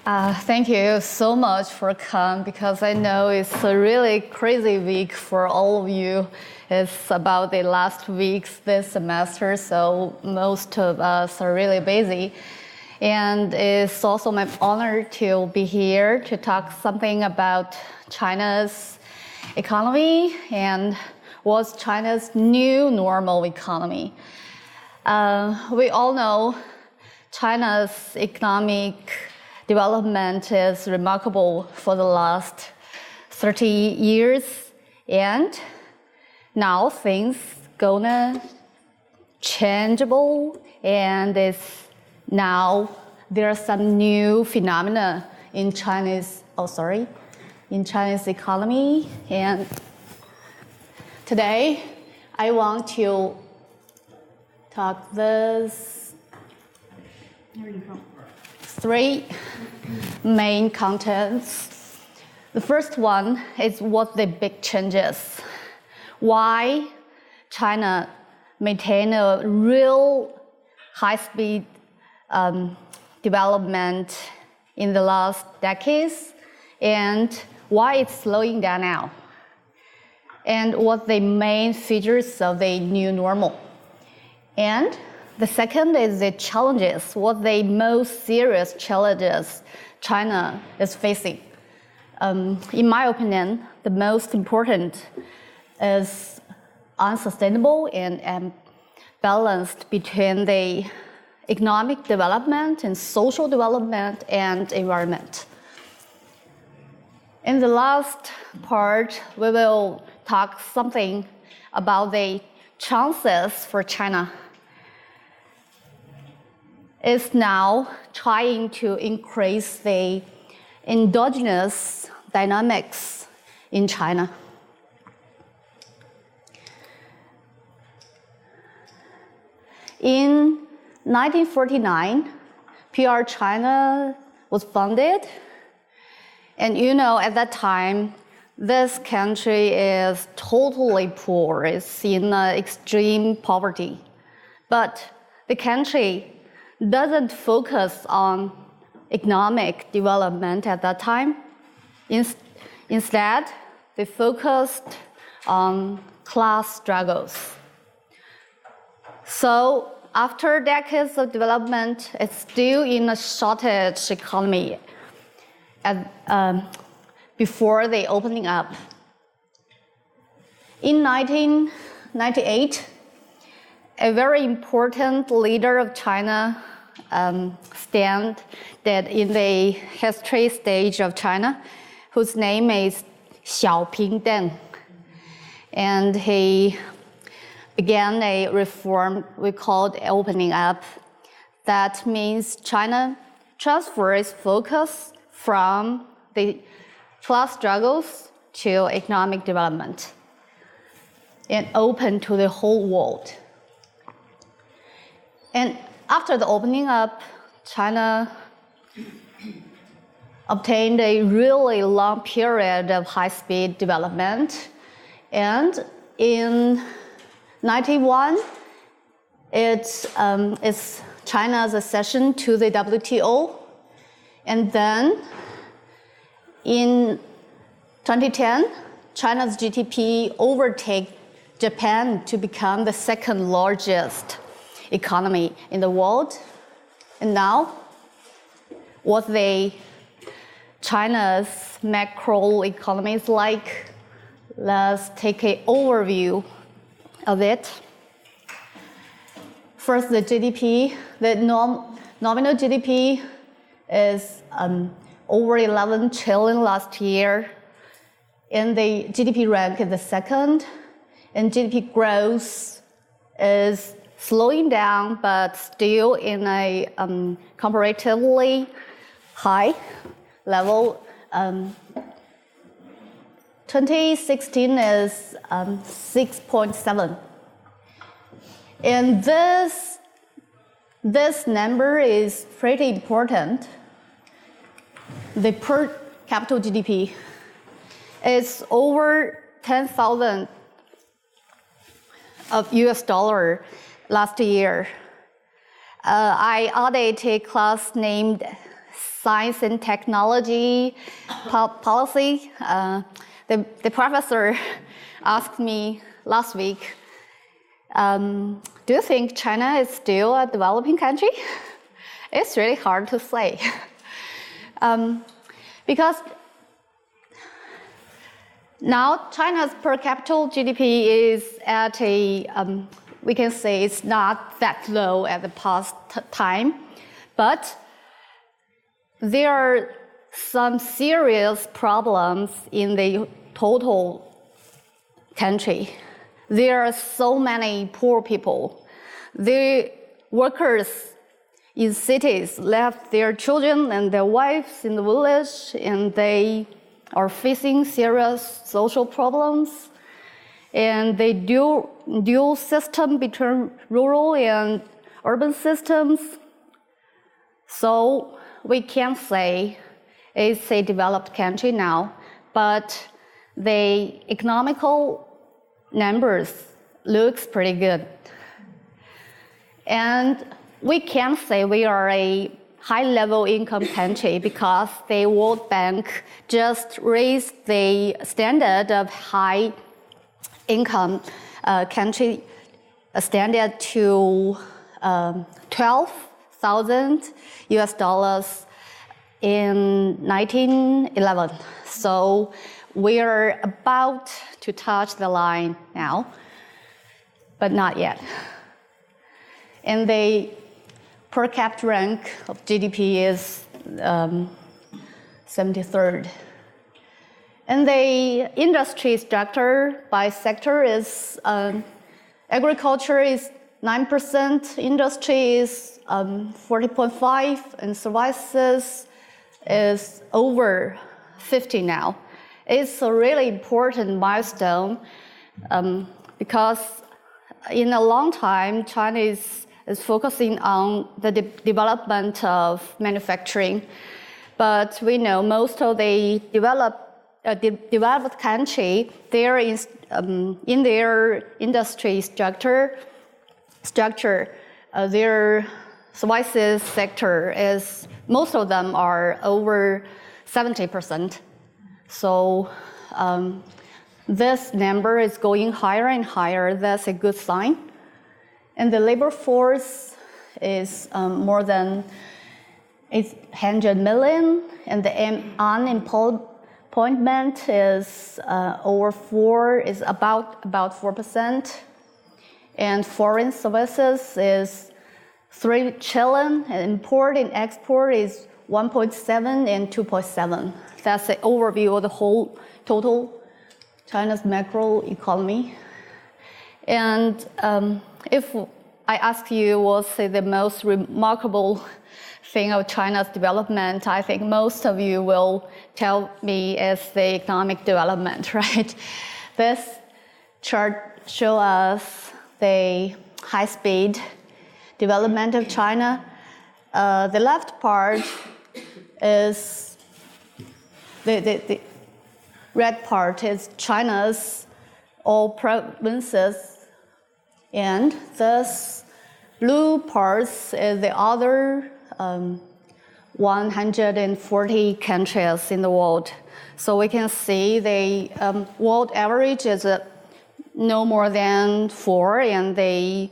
Thank you so much for coming because I know it's a really crazy week for all of you. It's about the last weeks this semester, so most of us are really busy. And it's also my honor to be here to talk something about China's economy and what's China's new normal economy. We all know China's economic development is remarkable for the last 30 years, and now things gonna changeable, and now there are some new phenomena in Chinese economy. And today I want to talk this. There you go. Three main contents. The first one is what the big changes. Why China maintain a real high-speed development in the last decades, and why it's slowing down now, and what the main features of the new normal. And the second is the challenges, what the most serious challenges China is facing. In my opinion, the most important is unsustainable and balanced between the economic development and social development and environment. In the last part, we will talk something about the chances for China. Is now trying to increase the endogenous dynamics in China. In 1949, PARCC China was founded, and at that time, this country is totally poor, it's in extreme poverty. But the country doesn't focus on economic development at that time. Instead, they focused on class struggles. So after decades of development, it's still in a shortage economy before the opening up. In 1998, a very important leader of China stand that in the history stage of China, whose name is Xiaoping Deng. And he began a reform we called opening up. That means China transfers focus from the class struggles to economic development and open to the whole world. And after the opening up, China obtained a really long period of high-speed development. And in 1991, it's China's accession to the WTO. And then in 2010, China's GDP overtake Japan to become the second largest economy in the world. And now, what China's macro economy is like, let's take an overview of it. First, the GDP. The nominal GDP is over 11 trillion last year, and the GDP rank is the second, and GDP growth is slowing down, but still in a comparatively high level. 2016 is 6.7. And this number is pretty important. The per capita GDP is over 10,000 of US dollar last year. I audited a class named science and technology policy. The professor asked me last week, do you think China is still a developing country? It's really hard to say. Because now China's per capita GDP is at a, we can say it's not that low at the past time, but there are some serious problems in the total country. There are so many poor people. The workers in cities left their children and their wives in the village, and they are facing serious social problems. And they dual system between rural and urban systems. So we can say it's a developed country now, but the economical numbers looks pretty good. And we can say we are a high-level income country because the World Bank just raised the standard of high income country standard to 12,000 US dollars in 1911. So we're about to touch the line now, but not yet. And the per capita rank of GDP is 73rd. And the industry structure by sector is agriculture is 9%, industry is 40.5%, and services is over 50 now. It's a really important milestone because in a long time, China is focusing on the development of manufacturing. But we know most of the developed country, they're in their industry structure, their services sector is, most of them are over 70%. So this number is going higher and higher. That's a good sign. And the labor force is more than 800 million, and the unemployment is is about 4%. And foreign services is 3 trillion, and import and export is 1.7 and 2.7. That's the overview of the whole total China's macro economy. And if I ask you what's the most remarkable thing of China's development, I think most of you will tell me is the economic development, right? This chart shows us the high-speed development of China. The left part is the red part is China's all provinces, and this blue parts is the other 140 countries in the world. So we can see the world average is no more than 4, and the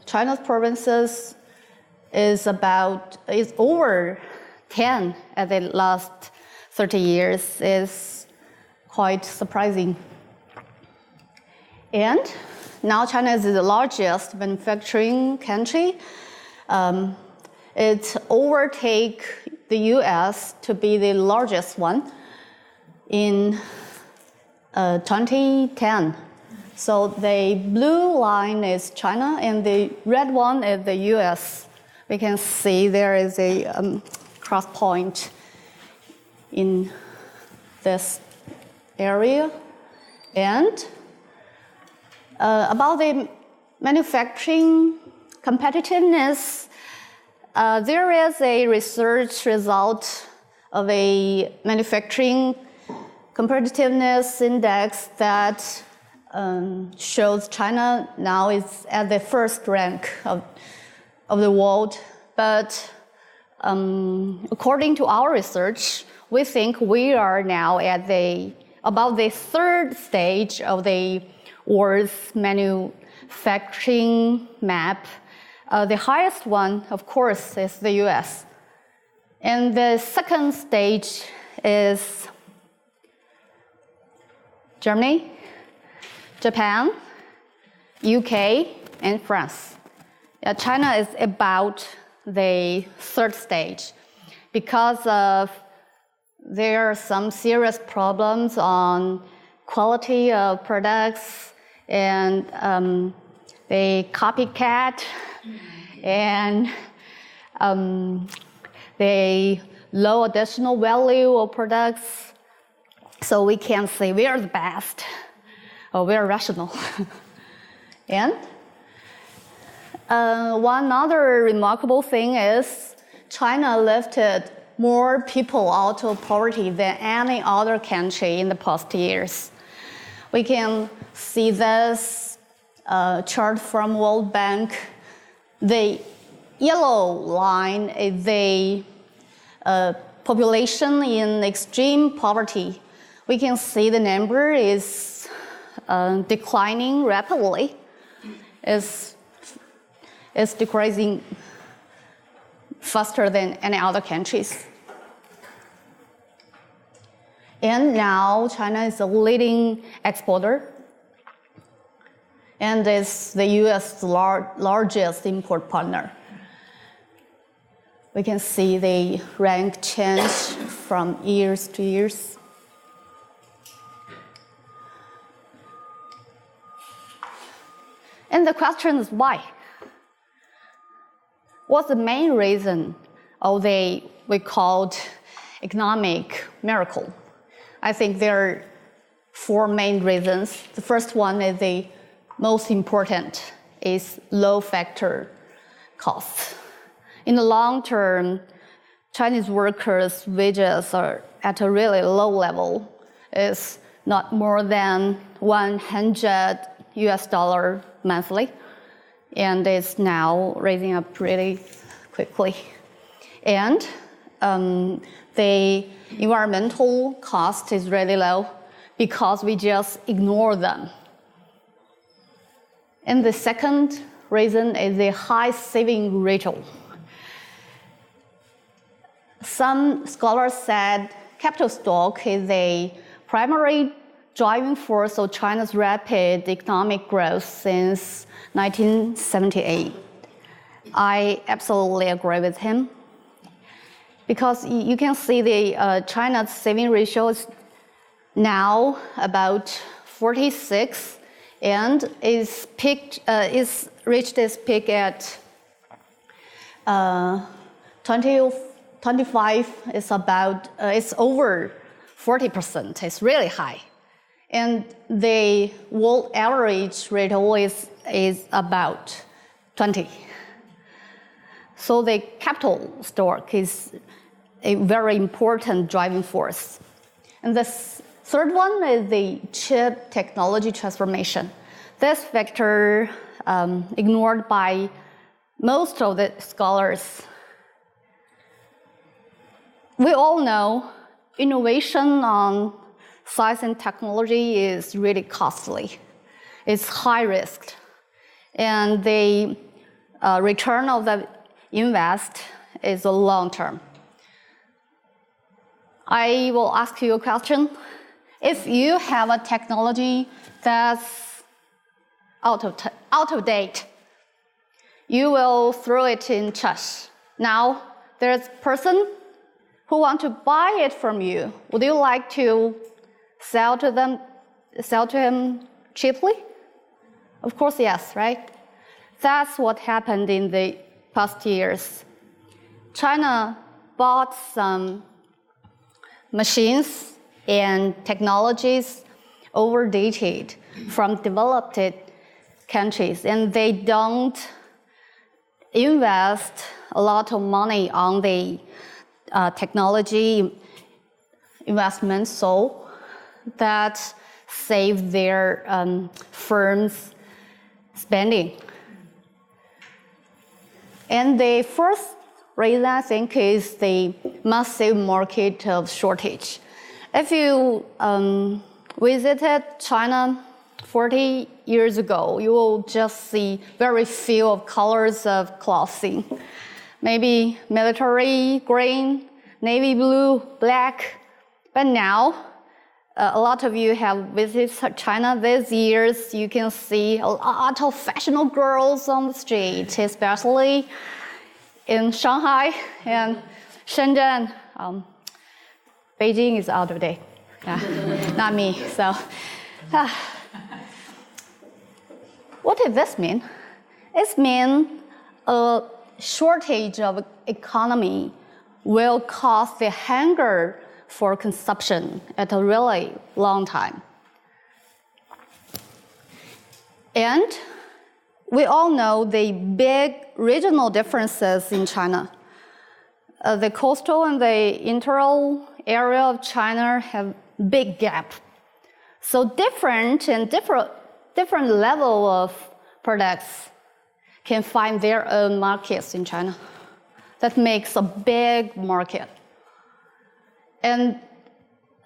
China's provinces is over 10 at the last 30 years. Is quite surprising. And now China is the largest manufacturing country. It overtakes the US to be the largest one in 2010. So the blue line is China, and the red one is the US. We can see there is a cross point in this area. And about the manufacturing competitiveness, there is a research result of a manufacturing competitiveness index that shows China now is at the first rank of the world. But according to our research, we think we are now at about the third stage of the world's manufacturing map. The highest one, of course, is the US. And the second stage is Germany, Japan, UK, and France. China is about the third stage because there are some serious problems on quality of products and the copycat and the low additional value of products. So we can say we are the best, or we are rational. And one other remarkable thing is China lifted more people out of poverty than any other country in the past years. We can see this chart from World Bank. The yellow line is the population in extreme poverty. We can see the number is declining rapidly. It's decreasing faster than any other countries. And now China is a leading exporter and is the US largest import partner. We can see the rank change from years to years. And the question is why? What's the main reason of we called economic miracle? I think there are four main reasons. The first one is the most important, is low factor costs. In the long term, Chinese workers' wages are at a really low level. It's not more than $100 monthly, and it's now raising up pretty quickly. And the environmental cost is really low because we just ignore them. And the second reason is the high saving ratio. Some scholars said capital stock is a primary driving force of China's rapid economic growth since 1978. I absolutely agree with him because you can see the China's saving ratio is now about 46 and is reached its peak at 25. It's over 40%. It's really high. And the world average rate always is about 20. So the capital stock is a very important driving force. And the third one is the chip technology transformation. This factor ignored by most of the scholars. We all know innovation on science and technology is really costly. It's high risk. And the return of the invest is a long term. I will ask you a question. If you have a technology that's out of date, you will throw it in trash. Now, there's a person who wants to buy it from you. Would you like to sell to him cheaply? Of course, yes, right? That's what happened in the past years. China bought some machines and technologies overdated from developed countries, and they don't invest a lot of money on the technology investments, so that save their firms' spending. And the first reason I think is the massive market of shortage. If you visited China 40 years ago, you will just see very few of colors of clothing. Maybe military green, navy blue, black. But now, a lot of you have visited China these years. You can see a lot of fashionable girls on the street, especially in Shanghai and Shenzhen. Beijing is out of date. Not me. So, what does this mean? It means a shortage of economy will cause the hunger for consumption at a really long time. And we all know the big regional differences in China. The coastal and the interior area of China have big gap. So different level of products can find their own markets in China. That makes a big market. And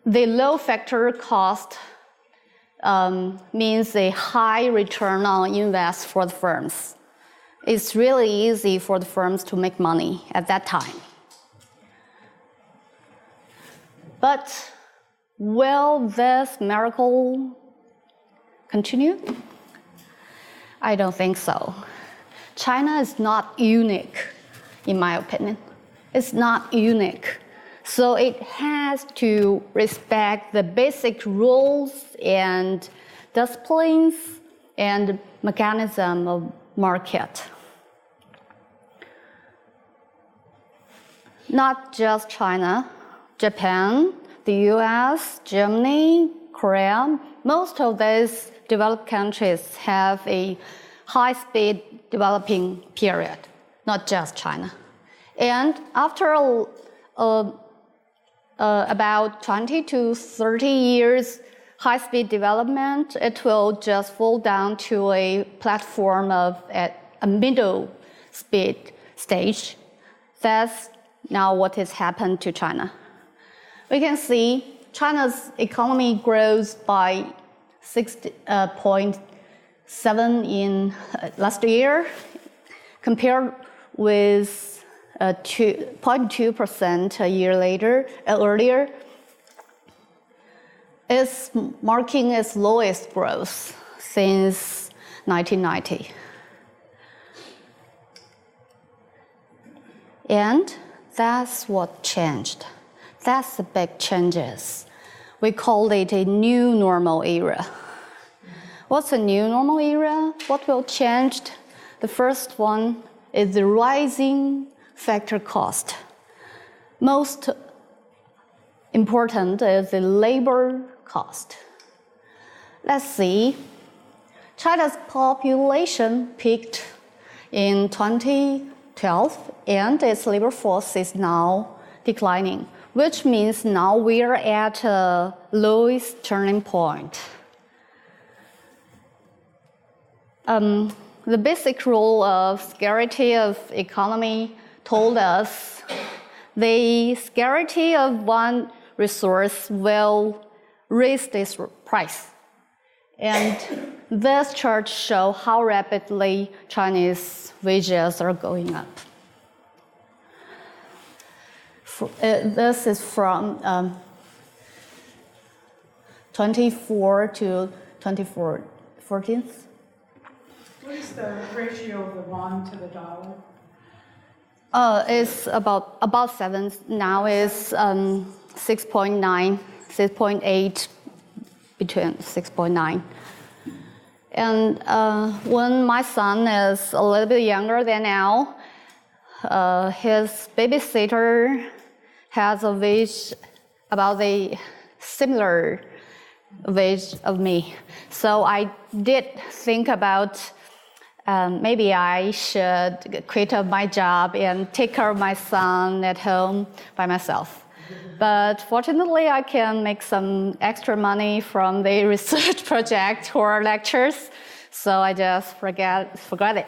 the low factor cost means a high return on invest for the firms. It's really easy for the firms to make money at that time. But will this miracle continue? I don't think so. China is not unique, in my opinion. It's not unique. So it has to respect the basic rules and disciplines and mechanism of market. Not just China, Japan, the US, Germany, Korea, most of these developed countries have a high-speed developing period, not just China. And after about 20 to 30 years high-speed development, it will just fall down to a platform of a middle speed stage. That's now what has happened to China. We can see China's economy grows by 6.7 in last year, compared with 0.2% a year earlier. It's marking its lowest growth since 1990. And that's what changed. That's the big changes. We call it a new normal era. What's a new normal era? What will change? The first one is the rising factor cost. Most important is the labor cost. Let's see. China's population peaked in 2012, and its labor force is now declining, which means now we are at a lowest turning point. The basic rule of scarcity of economy told us the scarcity of one resource will raise its price. And this chart shows how rapidly Chinese wages are going up. This is from 24 to 2014. What is the ratio of the yuan to the dollar? It's about 7. Now it's 6.9, 6.8, between 6.9. And when my son is a little bit younger than now, his babysitter has a wage about the similar wage of me. So I did think about maybe I should quit my job and take care of my son at home by myself. But fortunately, I can make some extra money from the research project or lectures, so I just forgot it.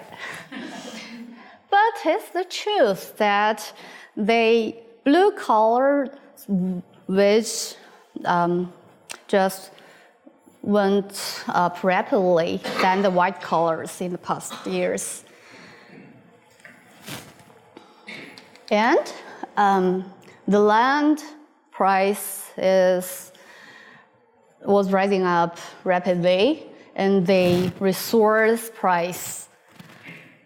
But it's the truth that the blue collar, which just went up rapidly than the white collars in the past years. And the land price was rising up rapidly, and the resource price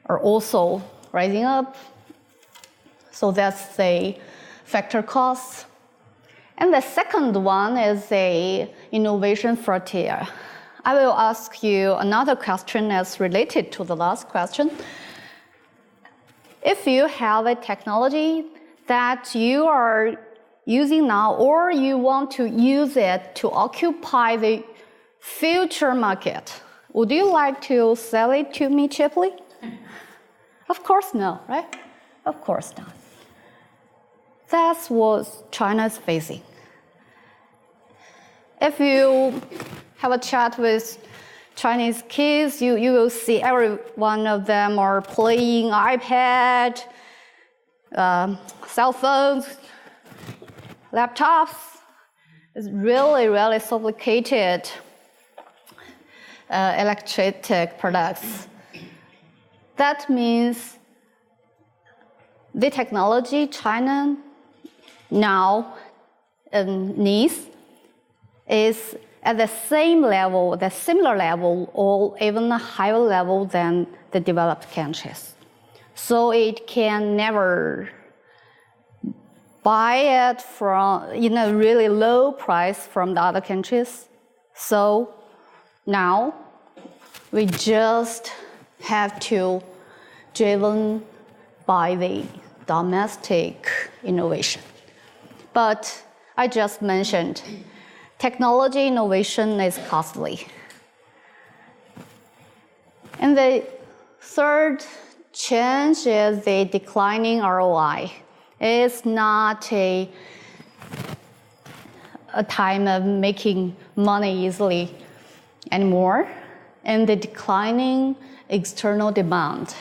are also rising up. So that's the factor cost. And the second one is the innovation frontier. I will ask you another question that's related to the last question. If you have a technology that you are using now, or you want to use it to occupy the future market, would you like to sell it to me cheaply? Of course no, right? Of course not. That's what China is facing. If you have a chat with Chinese kids, you will see every one of them are playing iPad, cell phones, laptops. It's really, really sophisticated electric products. That means the technology China now needs is at the same level, the similar level, or even a higher level than the developed countries. So it can never buy it in a really low price from the other countries. So now we just have to driven by the domestic innovation. But I just mentioned, technology innovation is costly. And the third change is the declining ROI. It's not a time of making money easily anymore. And the declining external demand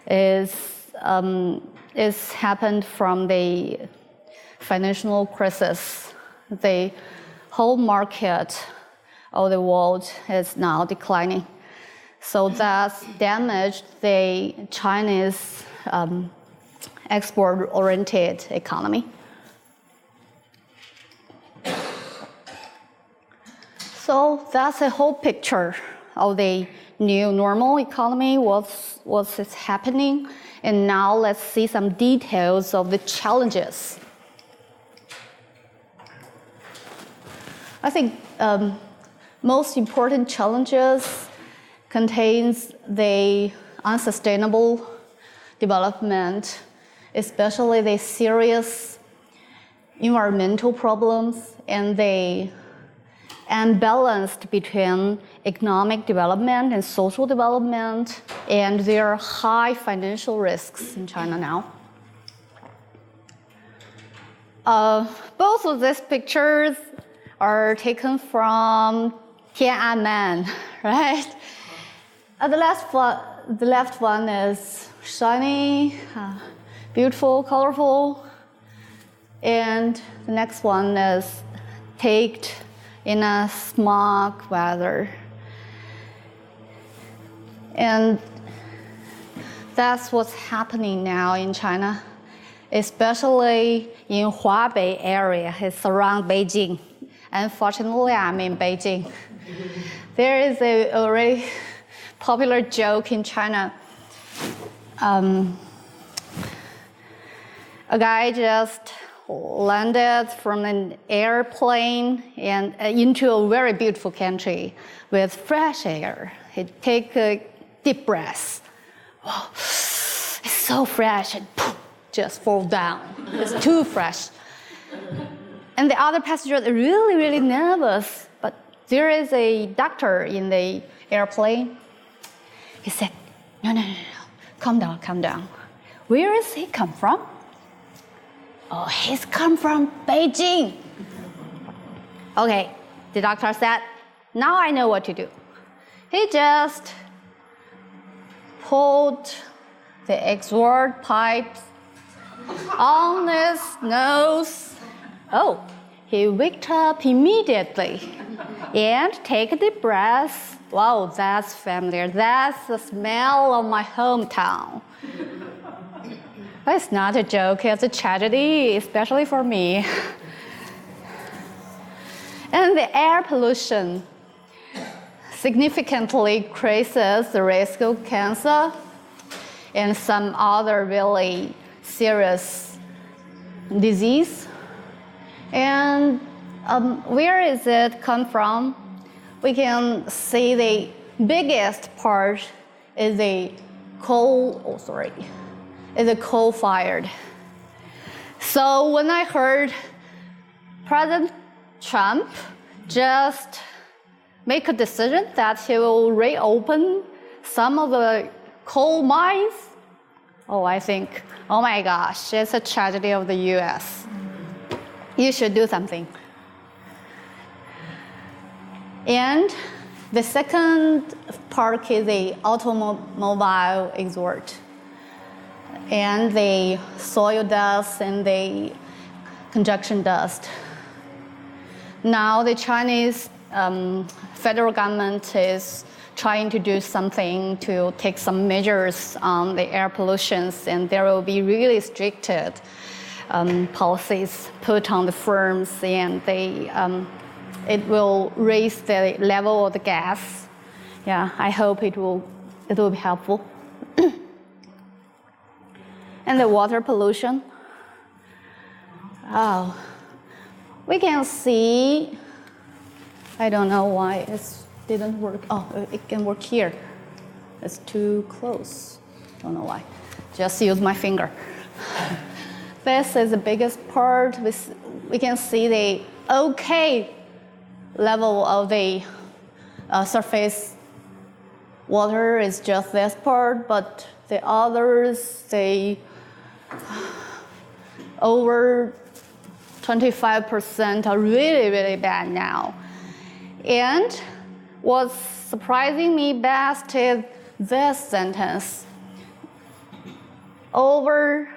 is happened from the financial crisis. The whole market of the world is now declining. So that's damaged the Chinese export-oriented economy. So that's the whole picture of the new normal economy, what's happening. And now let's see some details of the challenges. I think most important challenges contains the unsustainable development, especially the serious environmental problems and the imbalance between economic development and social development, and there are high financial risks in China now. Both of these pictures are taken from Tiananmen, right? The left one is shiny, beautiful, colorful, and the next one is taken in a smog weather. And that's what's happening now in China, especially in Hubei area. It's around Beijing. Unfortunately, I'm in Beijing. There is a already popular joke in China. A guy just landed from an airplane and into a very beautiful country with fresh air. He take a deep breath. Wow, it's so fresh, and poof, just fall down. It's too fresh. And the other passengers are really, really nervous. But there is a doctor in the airplane. He said, no, calm down. Where is he come from? Oh, he's come from Beijing. Okay, the doctor said, now I know what to do. He just pulled the exhaust pipes on his nose. Oh, he waked up immediately and take a deep breath. Wow, that's familiar. That's the smell of my hometown. But it's not a joke, it's a tragedy, especially for me. And the air pollution significantly increases the risk of cancer and some other really serious disease. And where is it come from? We can see the biggest part is the coal-fired. So when I heard President Trump just make a decision that he will reopen some of the coal mines, I think, oh my gosh, it's a tragedy of the US. You should do something. And the second part is the automobile exhaust and the soil dust and the congestion dust. Now the Chinese federal government is trying to do something to take some measures on the air pollution, and there will be really restricted policies put on the firms, and it will raise the level of the gas. Yeah, I hope it will be helpful. And the water pollution. Oh, we can see, I don't know why it didn't work. Oh, it can work here. It's too close. Don't know why. Just use my finger. This is the biggest part. We can see the okay level of the surface water is just this part, but the others, they over 25% are really, really bad now. And what's surprising me best is this sentence. Over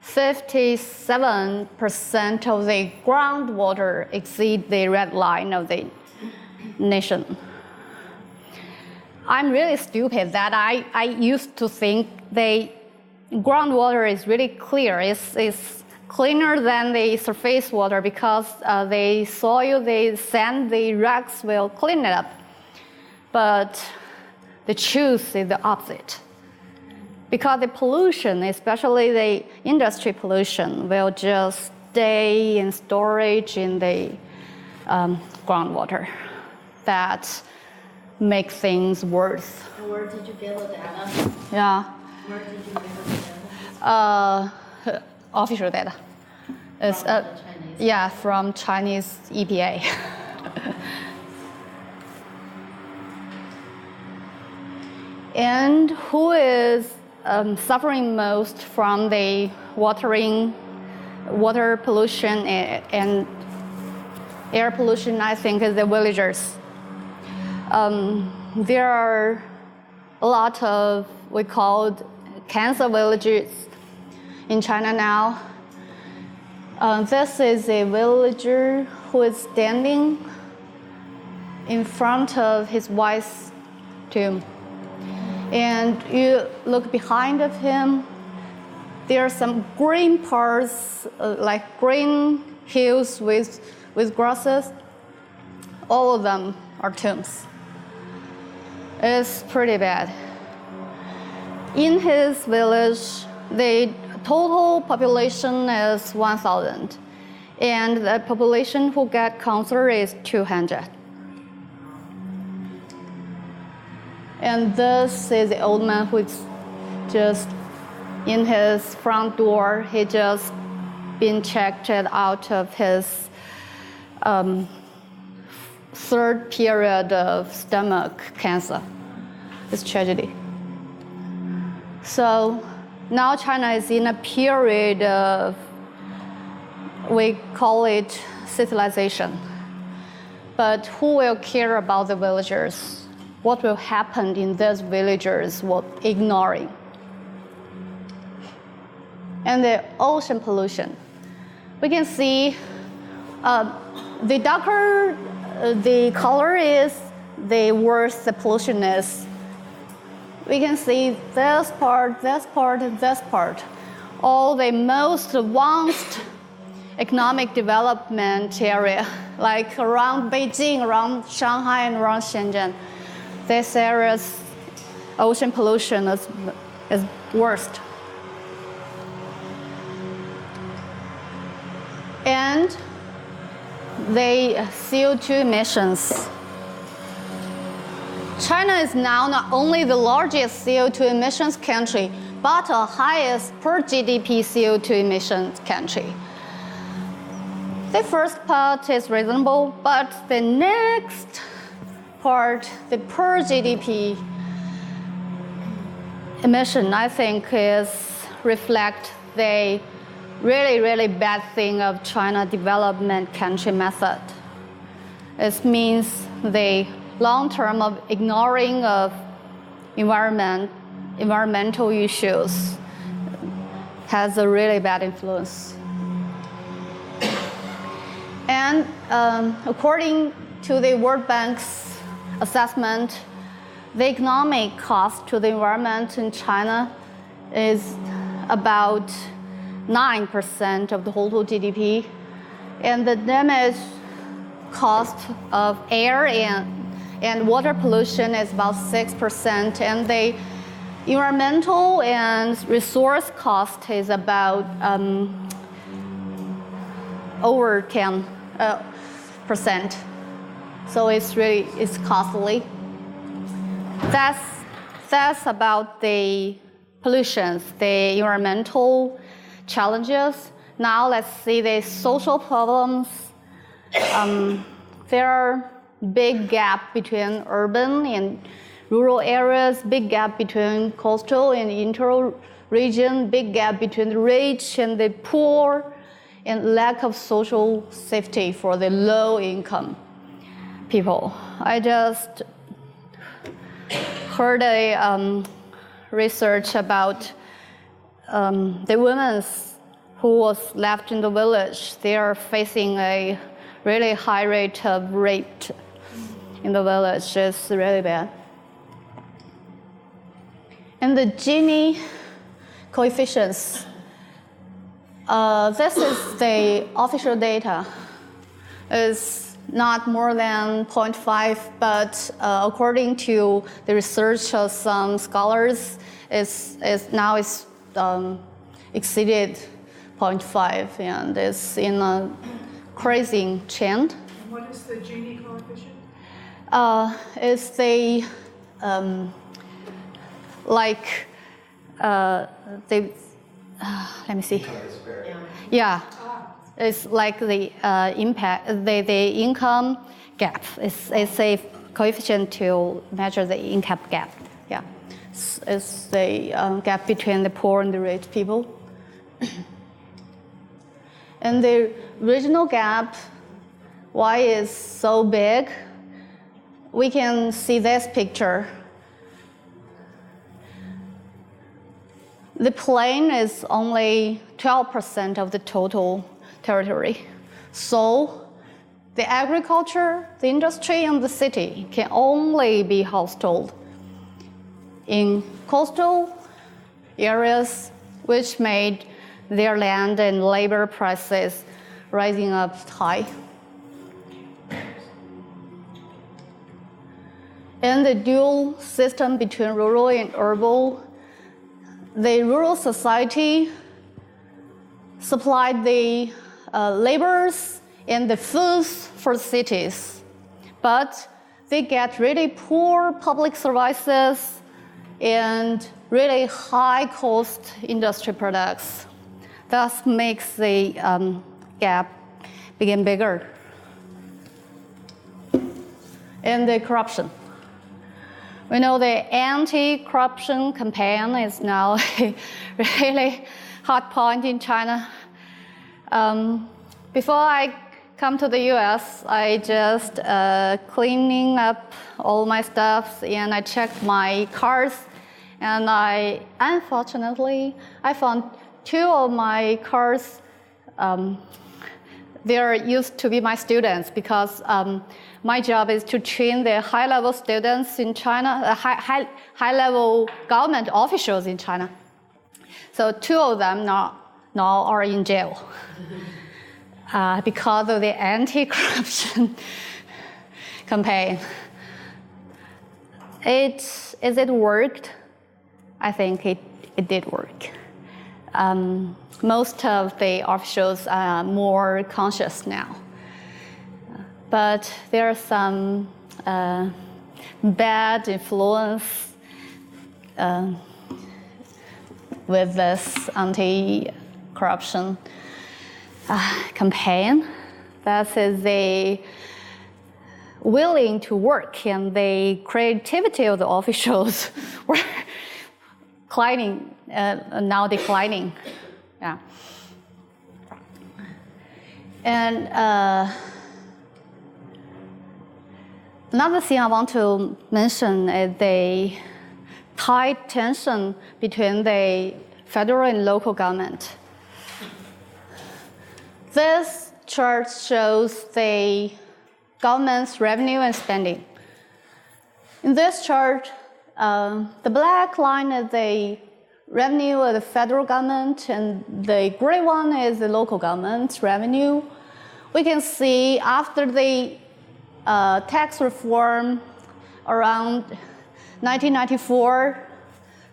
57% of the groundwater exceed the red line of the nation. I'm really stupid that I used to think the groundwater is really clear. It's cleaner than the surface water because the soil, the sand, the rocks will clean it up. But the truth is the opposite. Because the pollution, especially the industry pollution, will just stay in storage in the groundwater. That makes things worse. And where did you get the data? Yeah. Where did you get the data? Official data. It's From the Chinese? Yeah, from Chinese EPA. And who is suffering most from the water pollution and air pollution, I think, is the villagers. There are a lot of, we call cancer villages in China now. This is a villager who is standing in front of his wife's tomb. And you look behind of him, there are some green parts, like green hills with grasses. All of them are tombs. It's pretty bad. In his village, the total population is 1,000, and the population who get cancer is 200. And this is the old man who's just in his front door. He just been checked out of his third period of stomach cancer. It's tragedy. So now China is in a period of, we call it civilization. But who will care about the villagers? What will happen in those villagers? What ignoring? and the ocean pollution. We can see the darker the color is, the worse the pollution is. We can see this part, this part, and this part. All the most advanced economic development area, like around Beijing, around Shanghai, and around Shenzhen. This area's ocean pollution is worst. And the CO2 emissions. China is now not only the largest CO2 emissions country, but the highest per GDP CO2 emissions country. The first part is reasonable, but the next part, the per GDP emission, I think reflect the really, really bad thing of China development country method. It means the long term of ignoring of environmental issues has a really bad influence. And according to the World Bank's assessment, the economic cost to the environment in China is about 9% of the total GDP, and the damage cost of air and water pollution is about 6%, and the environmental and resource cost is about over 10%. So it's costly. That's about the pollutions, the environmental challenges. Now let's see the social problems. There are big gap between urban and rural areas, big gap between coastal and interior region, big gap between the rich and the poor, and lack of social safety for the low-income people. I just heard a research about the women who was left in the village. They are facing a really high rate of rape in the village. It's really bad. And the Gini coefficients. This is the official data. It's not more than 0.5, but according to the research of some scholars, it's exceeded 0.5, and it's in a crazy trend. And what is the Gini coefficient? It's the let me see. Yeah, it's like the impact, the income gap. It's a coefficient to measure the income gap. Yeah, it's the gap between the poor and the rich people. And the regional gap, why is so big? We can see this picture. The plain is only 12% of the total territory. So the agriculture, the industry, and the city can only be household in coastal areas, which made their land and labor prices rising up high. And the dual system between rural and urban, the rural society supplied the laborers and the foods for cities, but they get really poor public services and really high-cost industry products. Thus makes the gap begin bigger. And the corruption. We know the anti-corruption campaign is now a really hot point in China. Before I come to the US, I just cleaning up all my stuff, and I checked my cars, and unfortunately, I found two of my cars, they used to be my students because my job is to train the high-level students in China, high-level government officials in China. So two of them now are in jail because of the anti-corruption campaign. Is it worked? I think it did work. Most of the officials are more conscious now. But there are some bad influence with this anti-corruption campaign. That is the willing to work and the creativity of the officials were now declining. Yeah. And another thing I want to mention is the tight tension between the federal and local government. This chart shows the government's revenue and spending. In this chart, the black line is the revenue of the federal government, and the gray one is the local government's revenue. We can see after the tax reform around 1994,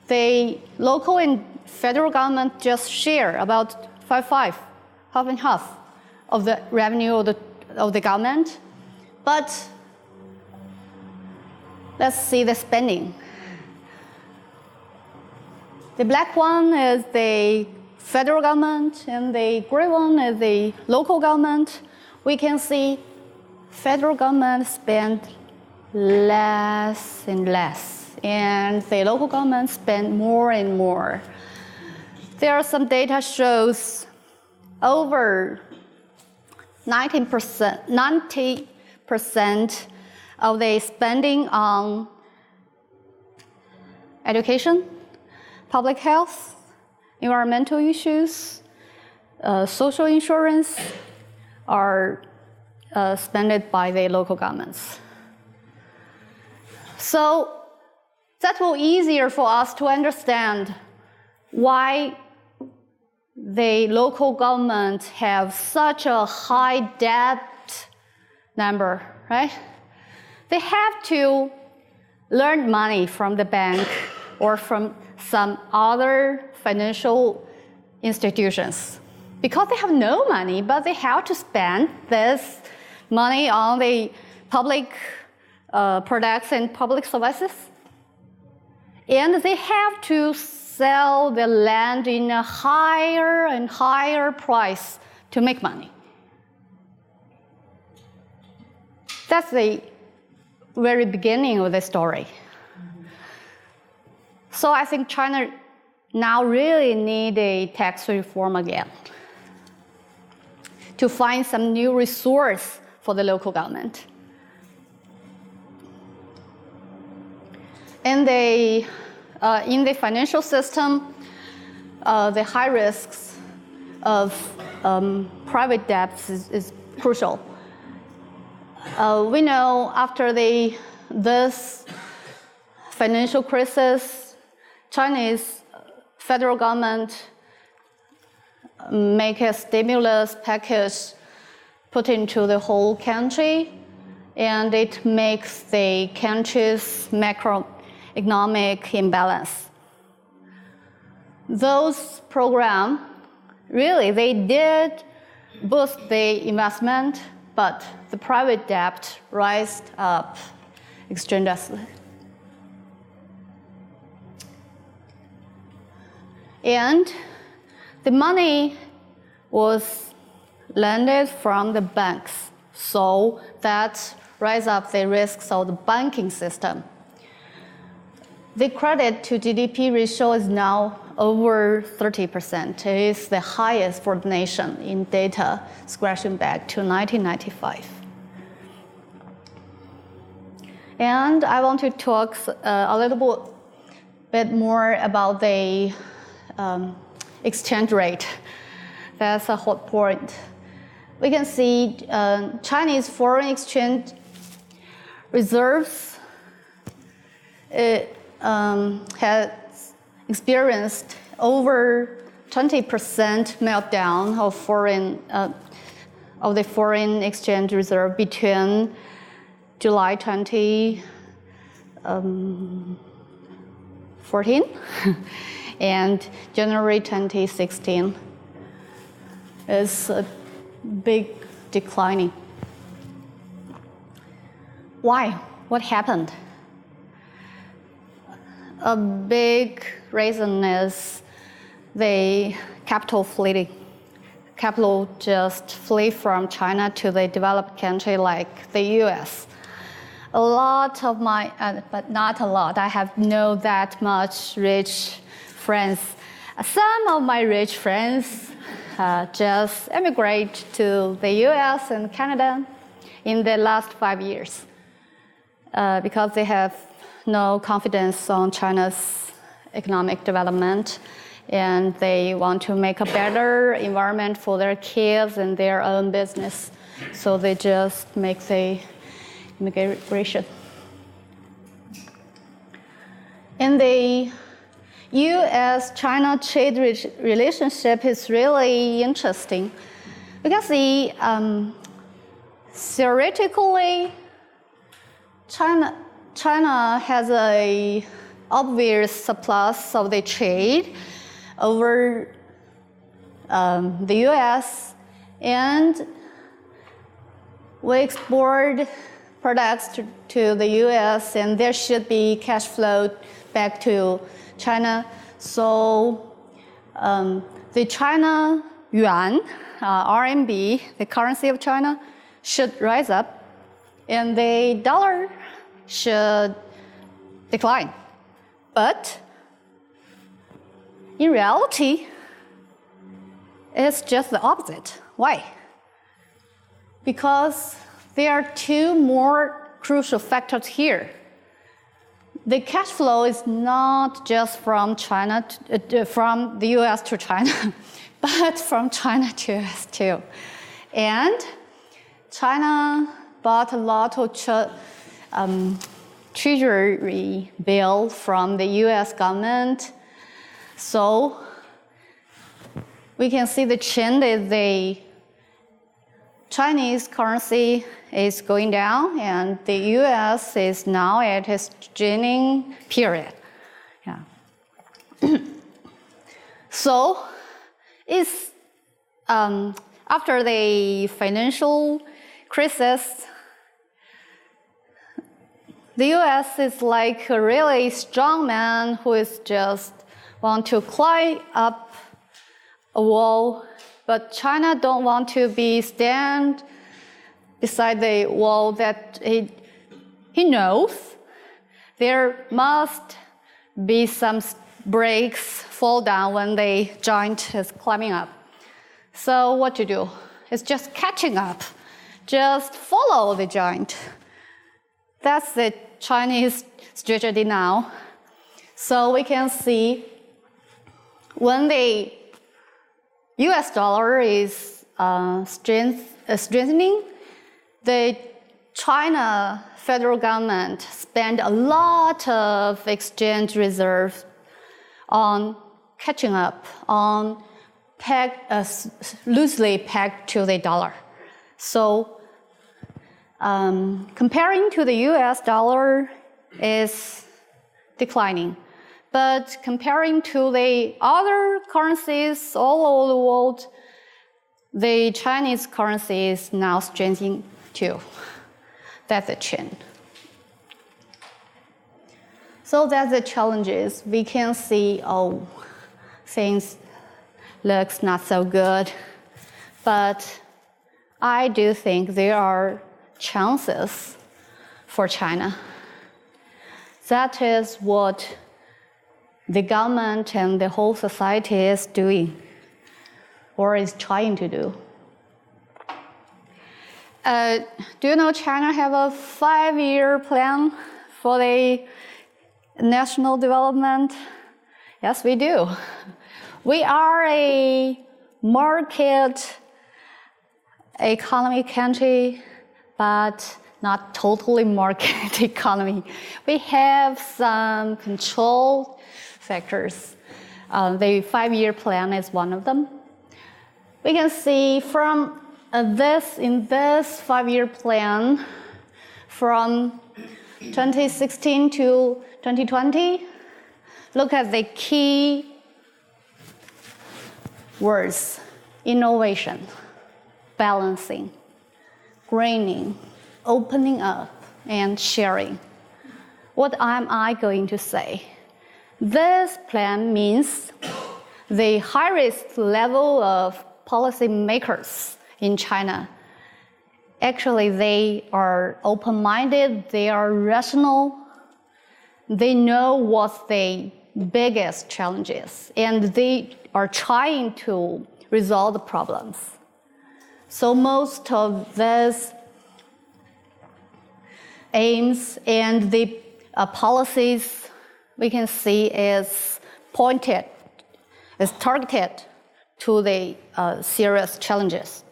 the local and federal government just share about half and half of the revenue of the government. But let's see the spending. The black one is the federal government, and the gray one is the local government. We can see federal government spend less and less, and the local government spend more and more. There are some data shows over 90% of the spending on education, public health, environmental issues, social insurance are spent by the local governments. So that will be easier for us to understand why the local government have such a high debt number, right? They have to lend money from the bank or from some other financial institutions because they have no money, but they have to spend this money on the public products and public services. And they have to sell the land in a higher and higher price to make money. That's the very beginning of the story. So I think China now really need a tax reform again to find some new resource for the local government. And in the financial system, the high risks of private debts is crucial. We know after this financial crisis, Chinese federal government make a stimulus package put into the whole country, and it makes the country's macroeconomic imbalance. Those programs, really, they did boost the investment, but the private debt rised up extremely. And the money was lended from the banks, so that rise up the risks of the banking system. The credit to GDP ratio is now over 30%. It is the highest for the nation in data scratching back to 1995. And I want to talk a little bit more about the exchange rate. That's a hot point. We can see Chinese foreign exchange reserves has experienced over 20% meltdown of the foreign exchange reserve between July 2014 and January 2016. It's a big declining. Why? What happened? A big reason is the capital fleeting. Capital just flee from China to the developed country like the US. A lot of my, but not a lot, I have no that much rich friends. Some of my rich friends just emigrate to the US and Canada in the last 5 years because they have no confidence on China's economic development, and they want to make a better environment for their kids and their own business. So they just make the immigration. In the US-China trade relationship is really interesting because theoretically, China has an obvious surplus of the trade over the US, and we export products to the US, and there should be cash flow back to China. So the China yuan, RMB, the currency of China, should rise up, and the dollar should decline. But in reality, it's just the opposite. Why? Because there are two more crucial factors here. The cash flow is not just from China, from the US to China, but from China to US too. And China bought a lot of treasury bill from the US government. So we can see the trend is the Chinese currency is going down, and the US is now at its beginning period. Yeah. So it's after the financial crisis, the US is like a really strong man who is just want to climb up a wall, but China don't want to be stand beside the wall that he knows there must be some breaks, fall down when the giant is climbing up. So what to do? It's just catching up. Just follow the giant. That's the Chinese strategy now. So we can see when the US dollar is strengthening, the China federal government spend a lot of exchange reserves on catching up, on loosely pegged to the dollar. So comparing to the US dollar is declining. But comparing to the other currencies all over the world, the Chinese currency is now strengthening too. That's the trend. So that's the challenges. We can see, things looks not so good. But I do think there are chances for China. That is what the government and the whole society is doing, or is trying to do. Do you know China have a 5-year plan for the national development? Yes, we do. We are a market economy country, but not totally market economy. We have some control factors. The 5-year plan is one of them. We can see from in this 5-year plan, from 2016 to 2020, look at the key words: innovation, balancing, greening, opening up, and sharing. What am I going to say? This plan means the highest level of policymakers in China. Actually, they are open-minded, they are rational, they know what the biggest challenge is, and they are trying to resolve the problems. So most of these aims and the policies we can see is targeted to the serious challenges.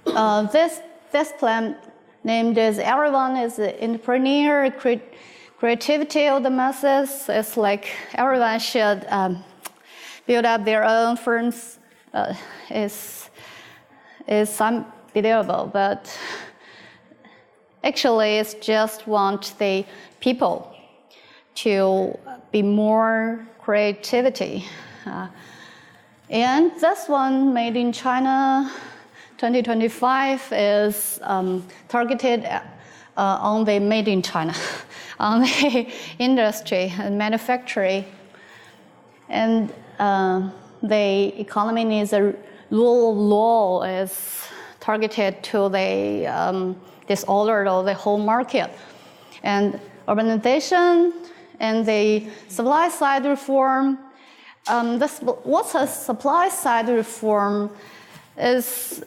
This plan named as Everyone is the Entrepreneur, Creativity of the Masses. It's like everyone should build up their own firms. Is unbelievable, but actually it's just want the people to be more creativity. And this one, Made in China 2025, is targeted on the Made in China, on the industry and manufacturing. And the economy needs a rule of law is targeted to the disorder of the whole market. And urbanization and the supply side reform. What's a supply side reform is,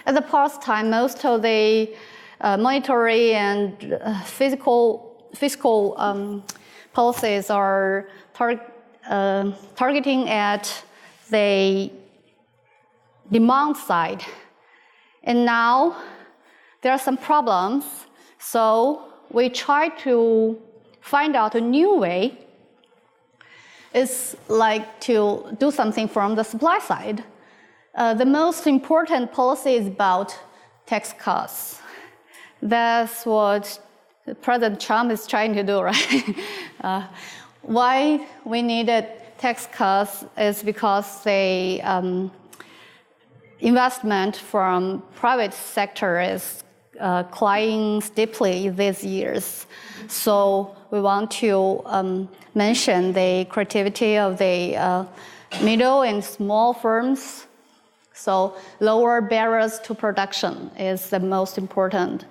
at the past time, most of the monetary and fiscal policies are targeting at the demand side. And now there are some problems, so we try to find out a new way. It's like to do something from the supply side. The most important policy is about tax cuts. That's what President Trump is trying to do, right? Why we needed tax cuts is because the investment from private sector is climbing steeply these years. So we want to mention the creativity of the middle and small firms. So lower barriers to production is the most important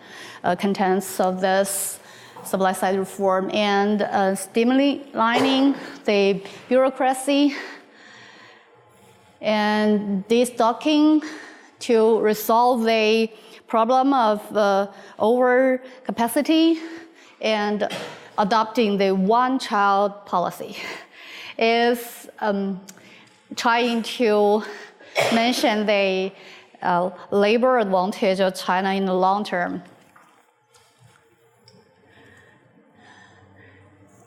contents of this supply side reform, and streamlining the bureaucracy and destocking to resolve the problem of overcapacity, and adopting the one-child policy is trying to mention the labor advantage of China in the long term.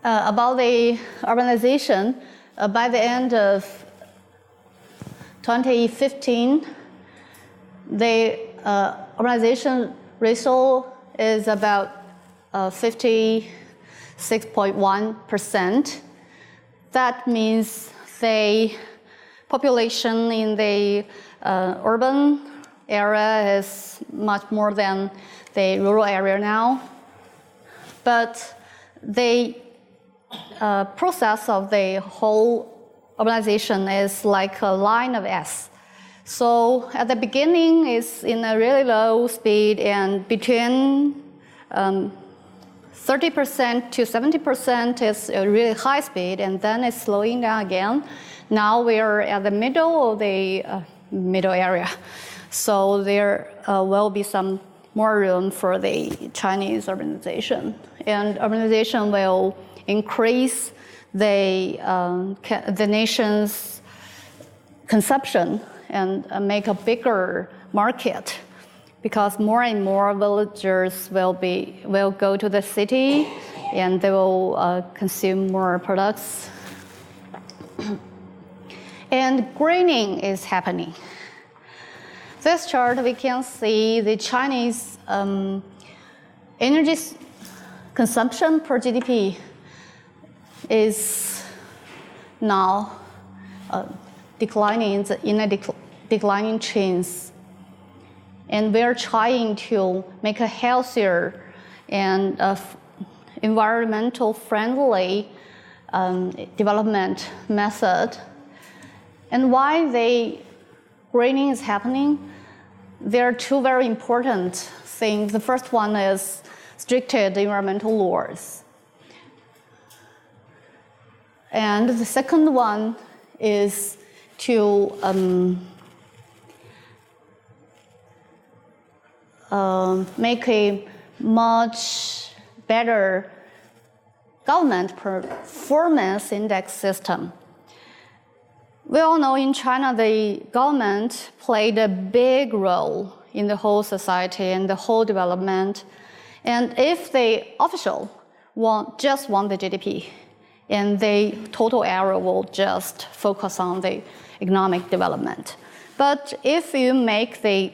About the urbanization, by the end of 2015, the urbanization ratio is about 56.1%. That means the population in the urban area is much more than the rural area now. But the process of the whole urbanization is like a line of S. So at the beginning, it's in a really low speed, and between 30% to 70% is a really high speed, and then it's slowing down again. Now we're at the middle of the middle area. So there will be some more room for the Chinese urbanization. And urbanization will increase the nation's consumption and make a bigger market, because more and more villagers will go to the city and they will consume more products. And greening is happening. This chart, we can see the Chinese energy consumption per GDP is now declining in a declining trends. And we're trying to make a healthier and environmental friendly development method. And why the greening is happening? There are two very important things. The first one is stricter environmental laws. And the second one is to make a much better government performance index system. We all know in China, the government played a big role in the whole society and the whole development. And if the official just want the GDP, and the total area will just focus on the economic development. But if you make the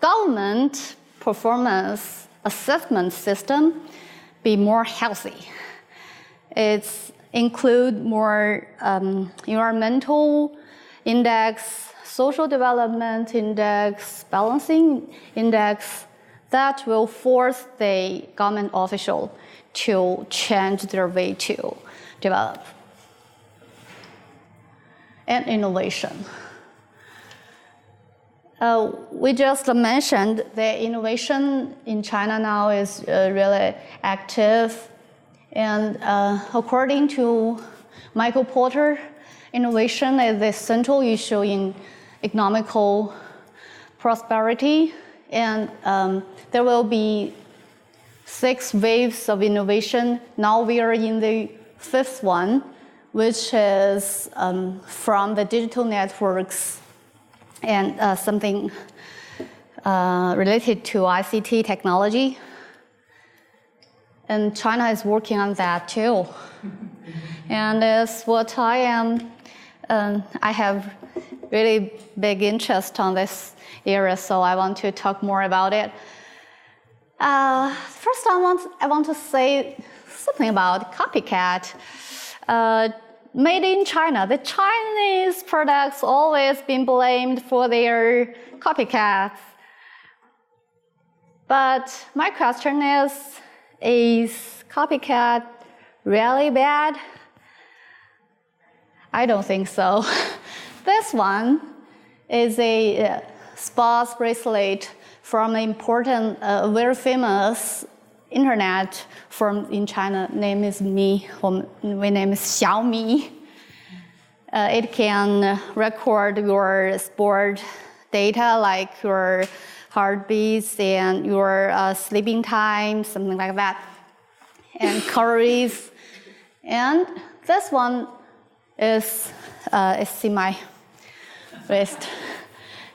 government performance assessment system be more healthy, it's include more environmental index, social development index, balancing index, that will force the government official to change their way to develop. And innovation. We just mentioned the innovation in China now is really active. And according to Michael Porter, innovation is the central issue in economical prosperity. And there will be 6 waves of innovation. Now we are in the 5th one, which is from the digital networks and something related to ICT technology. And China is working on that too. And it's what I am. I have really big interest on this area, so I want to talk more about it. First, I want to say something about copycat. Made in China, the Chinese products always been blamed for their copycats. But my question is copycat really bad? I don't think so. This one is a sports bracelet from an important, very famous internet firm in China. Name is we name is Xiaomi. It can record your sport data like your heartbeats and your sleeping time, something like that, and calories. And this one is in my wrist.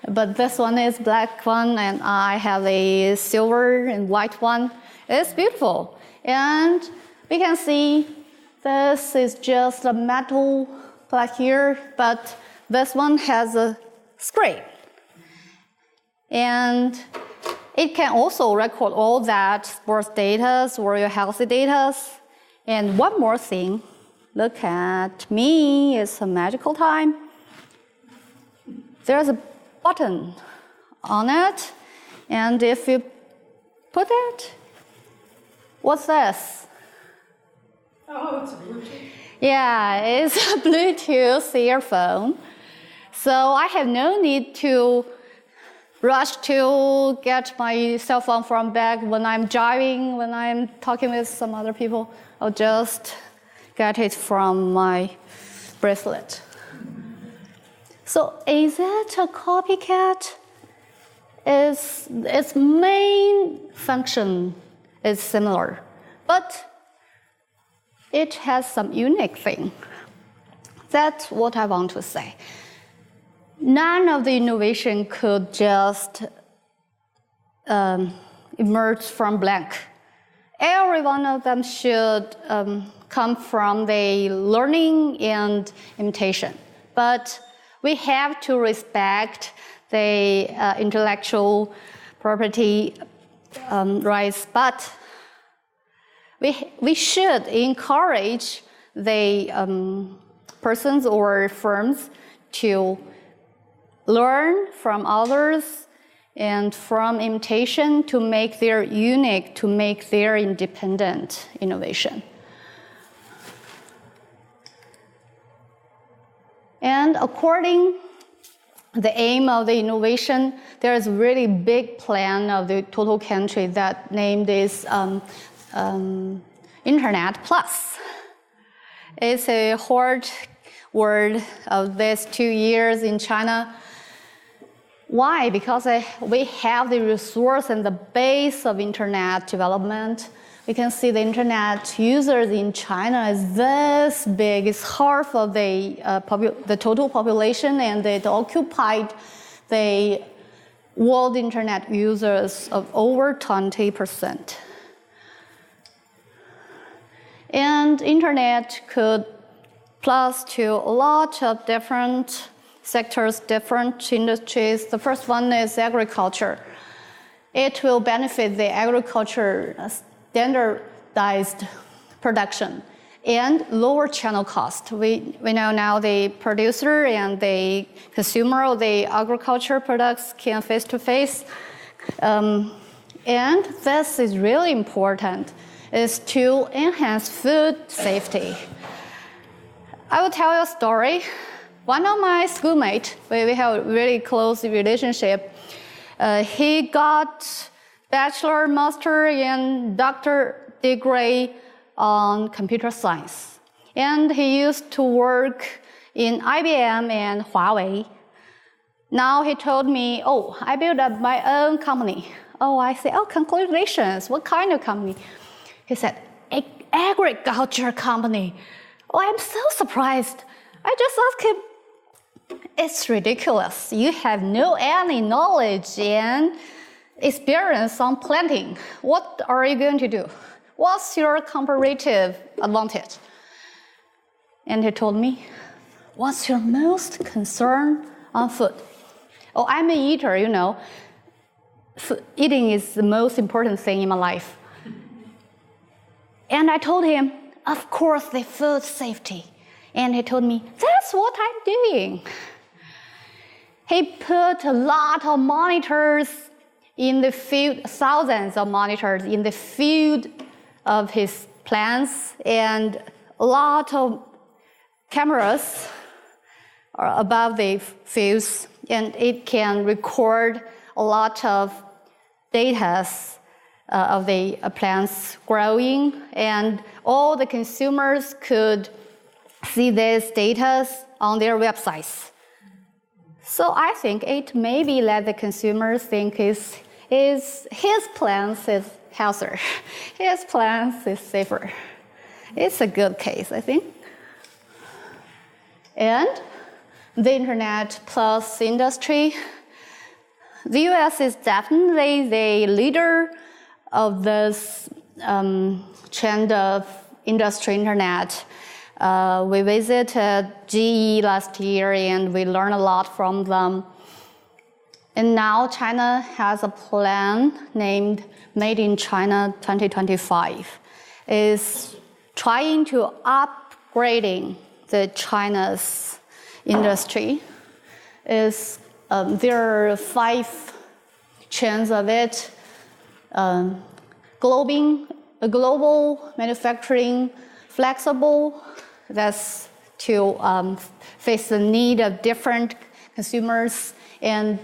But this one is black one, and I have a silver and white one. It's beautiful. And we can see this is just a metal plate here, but this one has a screen. And it can also record all that sports data or your healthy data. And one more thing, look at me, it's a magical time. There's a button on it, and if you put it, what's this? Oh, it's a Bluetooth. Yeah, it's a Bluetooth earphone. So I have no need to rush to get my cell phone from bag when I'm driving, when I'm talking with some other people. I'll just get it from my bracelet. So is it a copycat? Its main function is similar, but it has some unique thing. That's what I want to say. None of the innovation could just emerge from blank. Every one of them should come from the learning and imitation. But we have to respect the intellectual property rights. But we should encourage the persons or firms to learn from others and from imitation to make their unique, to make their independent innovation. And according to the aim of the innovation, there is a really big plan of the total country that named is Internet Plus. It's a hard word of these 2 years in China. Why? Because we have the resource and the base of internet development. We can see the internet users in China is this big. It's half of the total population, and it occupied the world internet users of over 20%. And internet could plus to a lot of different sectors, different industries. The first one is agriculture. It will benefit the agriculture standardized production and lower channel cost. We know now the producer and the consumer of the agriculture products can face-to-face. And this is really important, is to enhance food safety. I will tell you a story. One of my schoolmates, we have a really close relationship. He got bachelor, master, and doctor degree on computer science. And he used to work in IBM and Huawei. Now he told me, oh, I built up my own company. Oh, I said, oh, congratulations. What kind of company? He said, agriculture company. Oh, I'm so surprised. I just asked him, it's ridiculous. You have no any knowledge and experience on planting. What are you going to do? What's your comparative advantage? And he told me, what's your most concern on food? Oh, I'm an eater, you know. Eating is the most important thing in my life. And I told him, of course, the food safety. And he told me, that's what I'm doing. He put a lot of monitors in the field, thousands of monitors in the field of his plants, and a lot of cameras above the fields, and it can record a lot of data of the plants growing, and all the consumers could see this data on their websites. So I think it maybe let the consumers think is his plants is healthier, his plants is safer. It's a good case, I think. And the Internet Plus industry, the US is definitely the leader of this trend of industry internet. We visited GE last year and we learned a lot from them. And now China has a plan named Made in China 2025. Is trying to upgrading the China's industry. There are 5 chains of it. Global manufacturing, flexible, that's to face the need of different consumers, and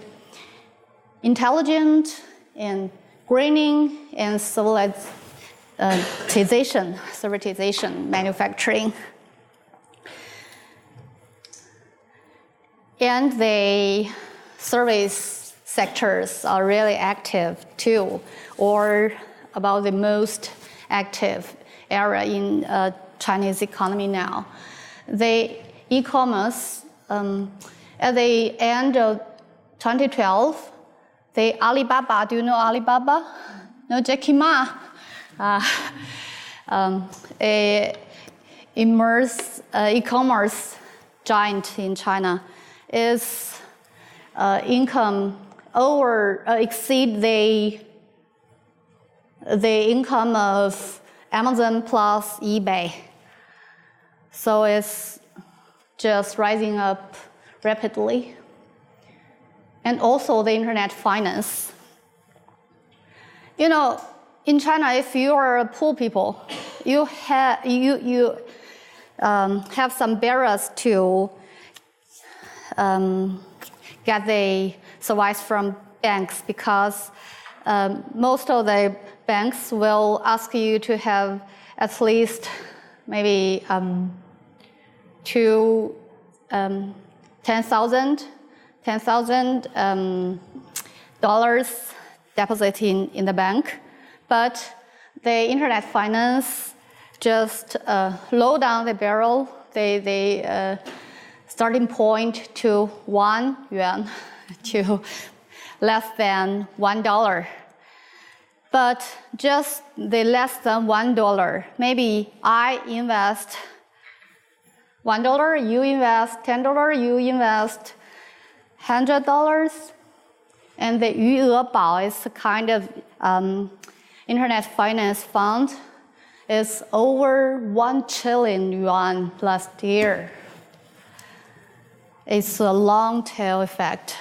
intelligent and greening and civilization manufacturing. And the service sectors are really active too, or about the most active area in Chinese economy now. The e-commerce, at the end of 2012, the Alibaba, do you know Alibaba? No, Jackie Ma. A e-commerce giant in China is income exceed the income of Amazon plus eBay. So it's just rising up rapidly. And also the internet finance. You know, in China, if you are a poor people, you have some barriers to get the advice from banks, because most of the banks will ask you to have at least maybe $10,000 deposit in the bank, but the internet finance just low down the barrel, the starting point to 1 yuan to less than $1. But just the less than $1, maybe I invest $1, you invest $10, you invest $100, and the 余额宝 is a kind of internet finance fund. Is over 1 trillion yuan last year. It's a long tail effect.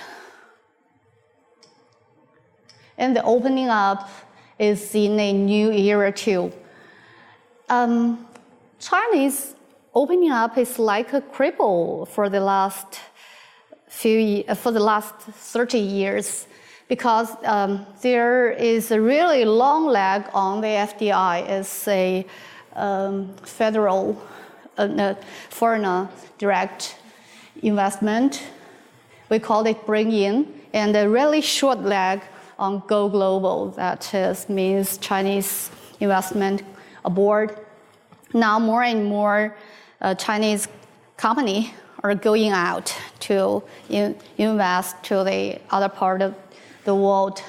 And the opening up is in a new era too. Chinese opening up is like a cripple for the last 30 years, because there is a really long lag on the FDI as a federal foreign direct investment. We call it bring in, and a really short lag on go global. That means Chinese investment abroad. Now more and more Chinese companies are going out to invest to the other part of the world.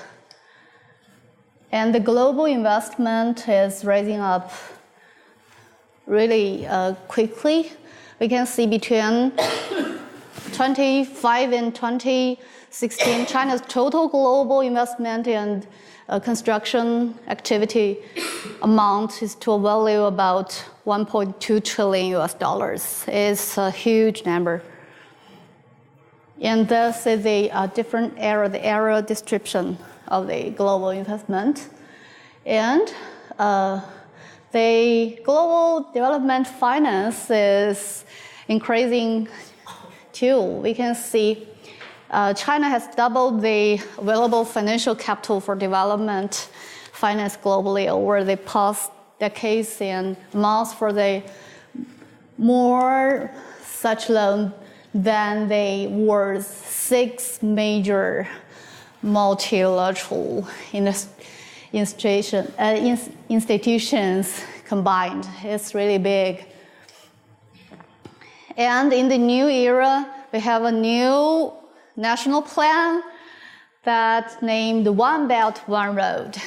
And the global investment is rising up really quickly. We can see between 2005 and 2016, China's total global investment and construction activity amount is to a value about $1.2 trillion. It's a huge number. And this is a different era, the era description of the global investment. And the global development finance is increasing too. We can see China has doubled the available financial capital for development finance globally over the past decades, and amounts for the more such loan than the world's 6 major multilateral institutions combined. It's really big. And in the new era, we have a new national plan that's named One Belt, One Road.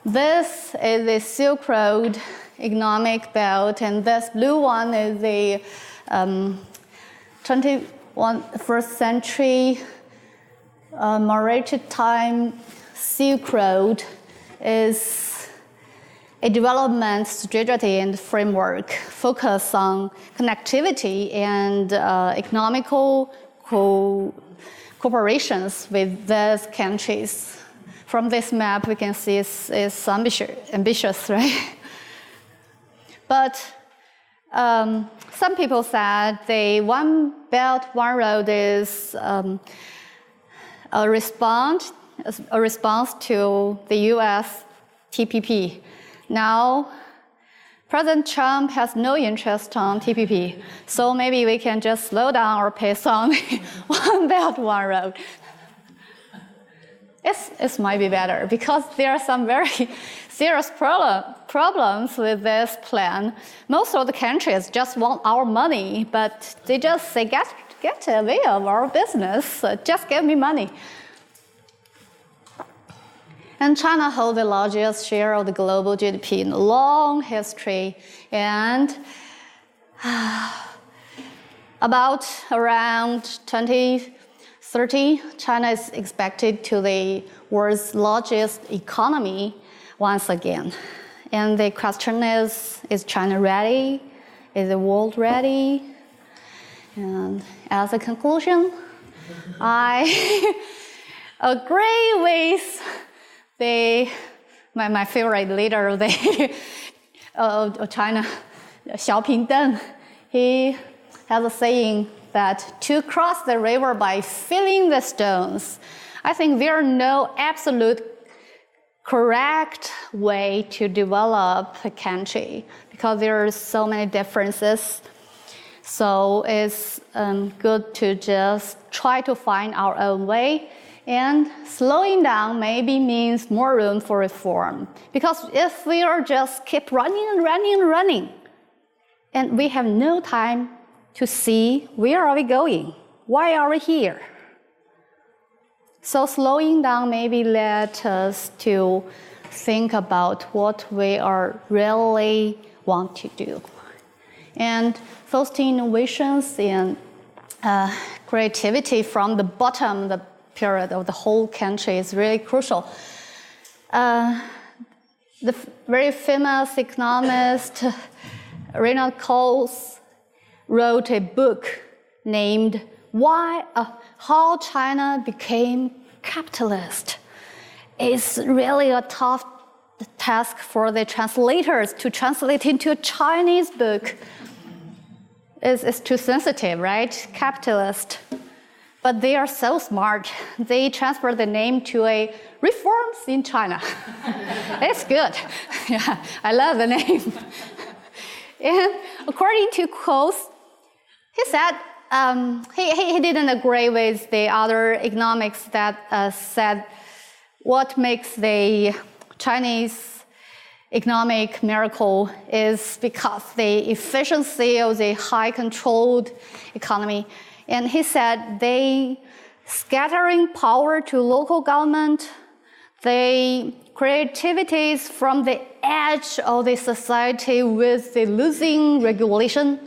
This is the Silk Road economic belt, and this blue one is the 21st century maritime Silk Road. Is a development strategy and framework focused on connectivity and economical cooperations with these countries. From this map, we can see it's ambitious, right? But some people said the One Belt, One Road is a response to the US TPP. Now, President Trump has no interest on TPP, so maybe we can just slow down our pace on One Belt, One Road. it might be better because there are some very serious problems with this plan. Most of the countries just want our money, but they just say, get away of our business, just give me money. And China holds the largest share of the global GDP in a long history, and about around 2030, China is expected to be the world's largest economy once again. And the question is China ready? Is the world ready? And as a conclusion, I agree with my favorite leader of China, Xiaoping Deng. He has a saying that to cross the river by filling the stones. I think there are no absolute correct way to develop a country because there are so many differences. So it's good to just try to find our own way. And slowing down maybe means more room for reform. Because if we are just keep running and running and running, and we have no time to see where are we going, why are we here? So slowing down maybe let us to think about what we are really want to do. And fostering innovations and creativity from the bottom, the period of the whole country is really crucial. The very famous economist Reinhard Coase wrote a book named How China Became Capitalist. It's really a tough task for the translators to translate into a Chinese book. It's too sensitive, right? Capitalist. But they are so smart. They transfer the name to a reforms in China. It's good. Yeah, I love the name. And according to Coase, he said he didn't agree with the other economics that said what makes the Chinese economic miracle is because the efficiency of the high controlled economy. And he said they scattering power to local government, the creativities from the edge of the society with the losing regulation.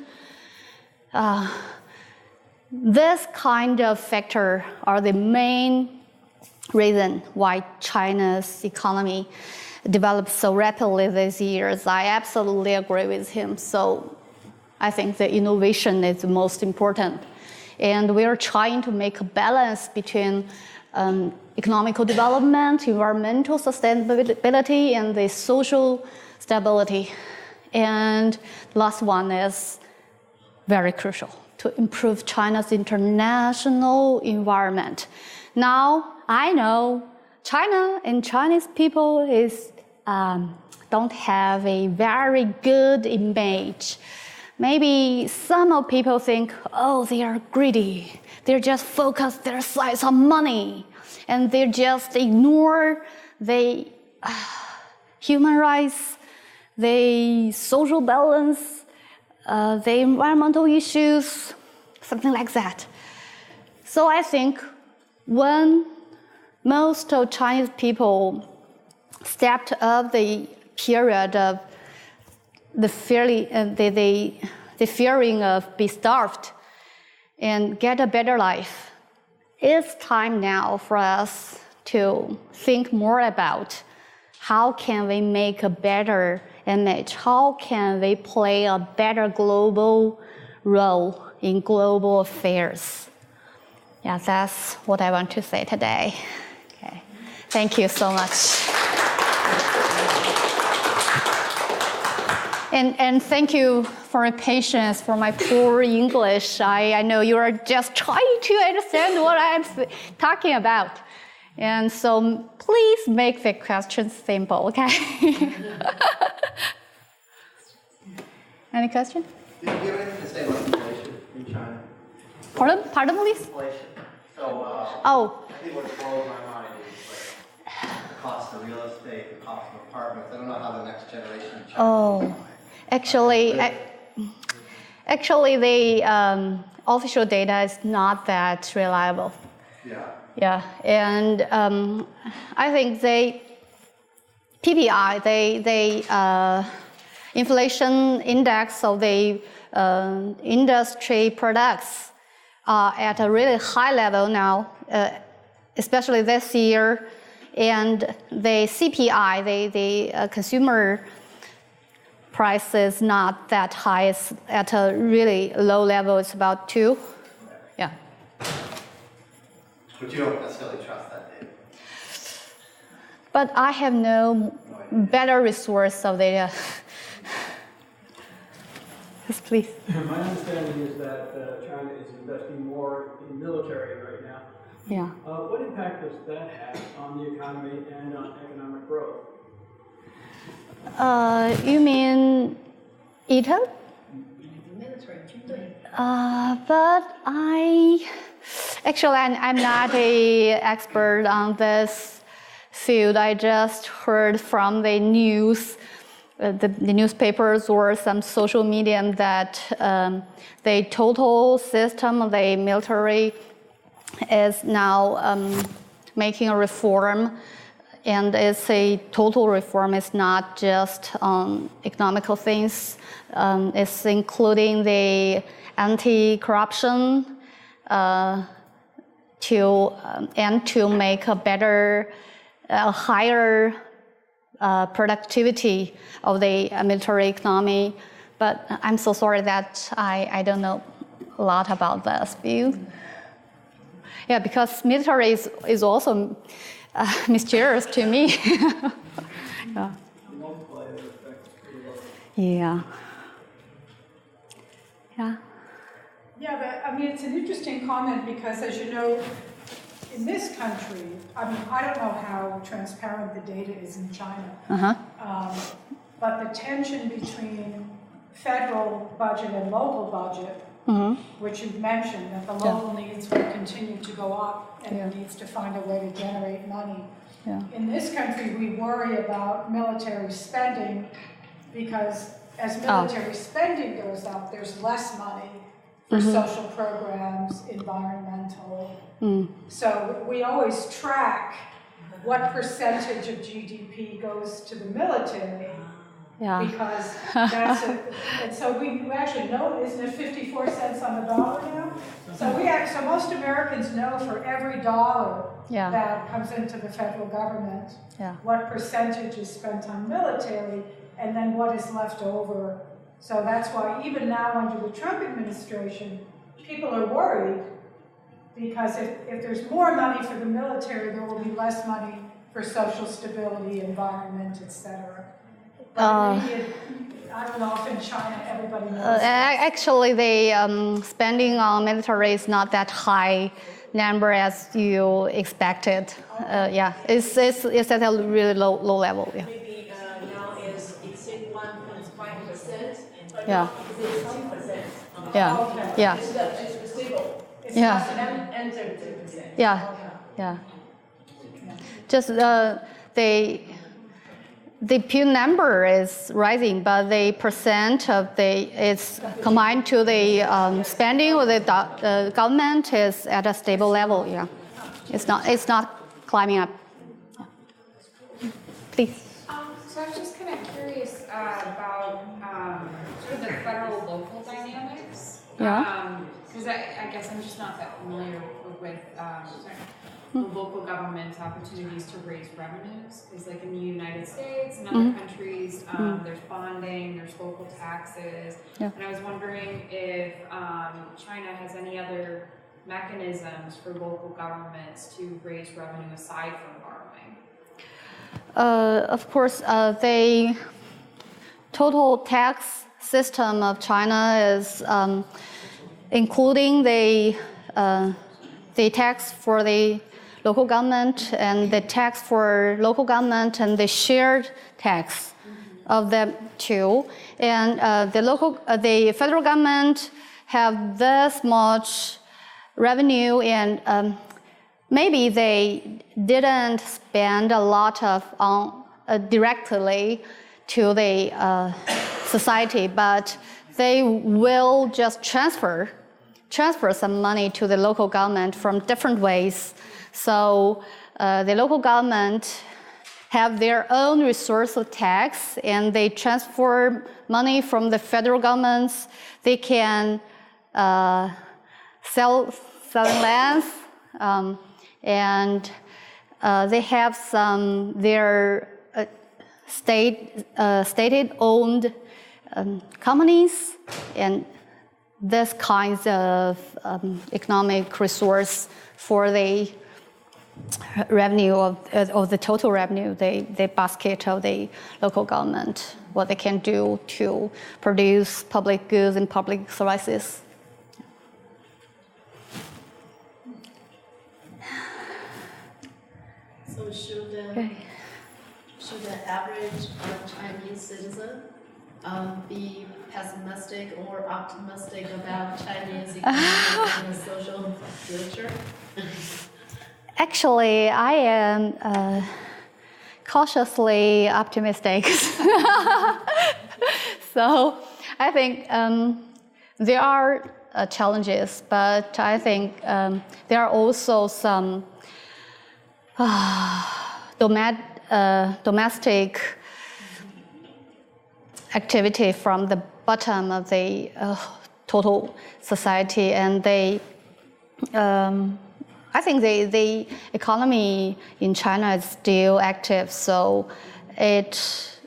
This kind of factor are the main reason why China's economy developed so rapidly these years. I absolutely agree with him. So I think the innovation is the most important. And we are trying to make a balance between economical development, environmental sustainability, and the social stability. And the last one is very crucial, to improve China's international environment. Now, I know China and Chinese people don't have a very good image. Maybe some of people think, oh, they are greedy. They're just focused their sights on money. And they just ignore the human rights, the social balance, the environmental issues, something like that. So I think when most of Chinese people stepped up the period of the fearing of being starved and get a better life, it's time now for us to think more about how can we make a better image, how can we play a better global role in global affairs. Yeah, that's what I want to say today. Okay. Thank you so much. And thank you for your patience for my poor English. I know you are just trying to understand what I'm talking about. And so please make the questions simple, okay? Any question? Do you have anything to say about inflation in China? Pardon please? Inflation. So, Oh. I think what blows my mind is cost of real estate, the cost of apartments. I don't know how the next generation in China. Oh, actually, the official data is not that reliable. Yeah. Yeah, and I think PPI, inflation index of the industry products are at a really high level now, especially this year. And the CPI, the consumer price is not that high. It's at a really low level. It's about 2. Yeah. But you don't necessarily trust that data. But I have no better resource of data. Yes, please. My understanding is that China is investing more in military right now. Yeah. What impact does that have on the economy and on economic growth? You mean Italy? But I'm not an expert on this field. I just heard from the news, the newspapers or some social media that the total system of the military is now making a reform. And it's a total reform. It's not just economical things. It's including the anti-corruption to make a better, higher productivity of the military economy. But I'm so sorry that I don't know a lot about this field. Yeah, because military is also mysterious to me. Yeah. Yeah. Yeah. Yeah, but I mean, it's an interesting comment because, as you know, in this country, I mean, I don't know how transparent the data is in China, but the tension between federal budget and local budget, which you've mentioned, that the local needs will continue to go up and it needs to find a way to generate money. Yeah. In this country, we worry about military spending because as military spending goes up, there's less money for social programs, environmental. So we always track what percentage of GDP goes to the military. Yeah. Because that's and so we actually know, isn't it 54 cents on the dollar now? So so most Americans know for every dollar that comes into the federal government, what percentage is spent on military, and then what is left over. So that's why even now under the Trump administration, people are worried because if there's more money for the military, there will be less money for social stability, environment, etc. I don't know if in China everybody knows. Actually, the spending on military is not that high number as you expected. Yeah, it's at a really low level. Yeah. Maybe now is exceed 1.5%. Yeah. Exceed 1%. Yeah. Okay. Yeah. It's stable. It's Yeah. And 30%. Yeah. Yeah. Just the pure number is rising, but the percent of it's combined to the spending of the government is at a stable level. Yeah, it's not climbing up. Yeah. Please. So I was just kind of curious about sort of the federal-local dynamics. Yeah. Because I guess I'm just not that familiar with the local government's opportunities to raise revenues. Because like in the United States and other countries, there's bonding, there's local taxes. Yeah. And I was wondering if China has any other mechanisms for local governments to raise revenue aside from borrowing. Of course, the total tax system of China is including the tax for the local government and the tax for local government and the shared tax of them two. And the federal government have this much revenue, and maybe they didn't spend a lot of directly to the society, but they will just transfer some money to the local government from different ways. So the local government have their own resource of tax, and they transfer money from the federal governments. They can selling lands, and they have some their state-owned companies, and this kinds of economic resource for the revenue of the total revenue, the basket of the local government, what they can do to produce public goods and public services. So should the average Chinese citizen be pessimistic or optimistic about Chinese economic and social future? Actually, I am cautiously optimistic. So I think there are challenges, but I think there are also some domestic activity from the bottom of the total society, and I think the economy in China is still active, so it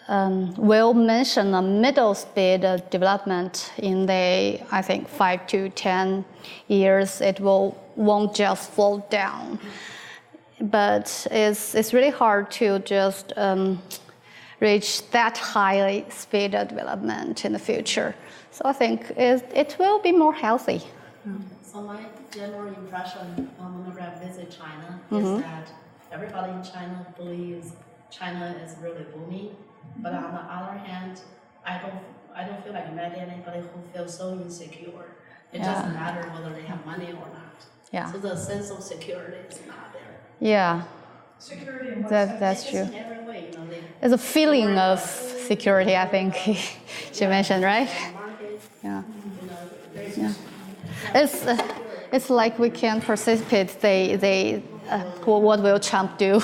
will mention a middle speed of development in the, I think, 5 to 10 years. It won't just fall down, but it's really hard to just reach that high speed of development in the future. So I think it will be more healthy. So my general impression whenever I visit China is that everybody in China believes China is really booming, but on the other hand, I don't feel like I met anybody who feels so insecure. It doesn't matter whether they have money or not. Yeah. So the sense of security is not there. Yeah. Security in what sense? That's It's true. in every way, It's a feeling of security, I think she mentioned, right? market, Yeah. there's It's like we can participate. What will Trump do?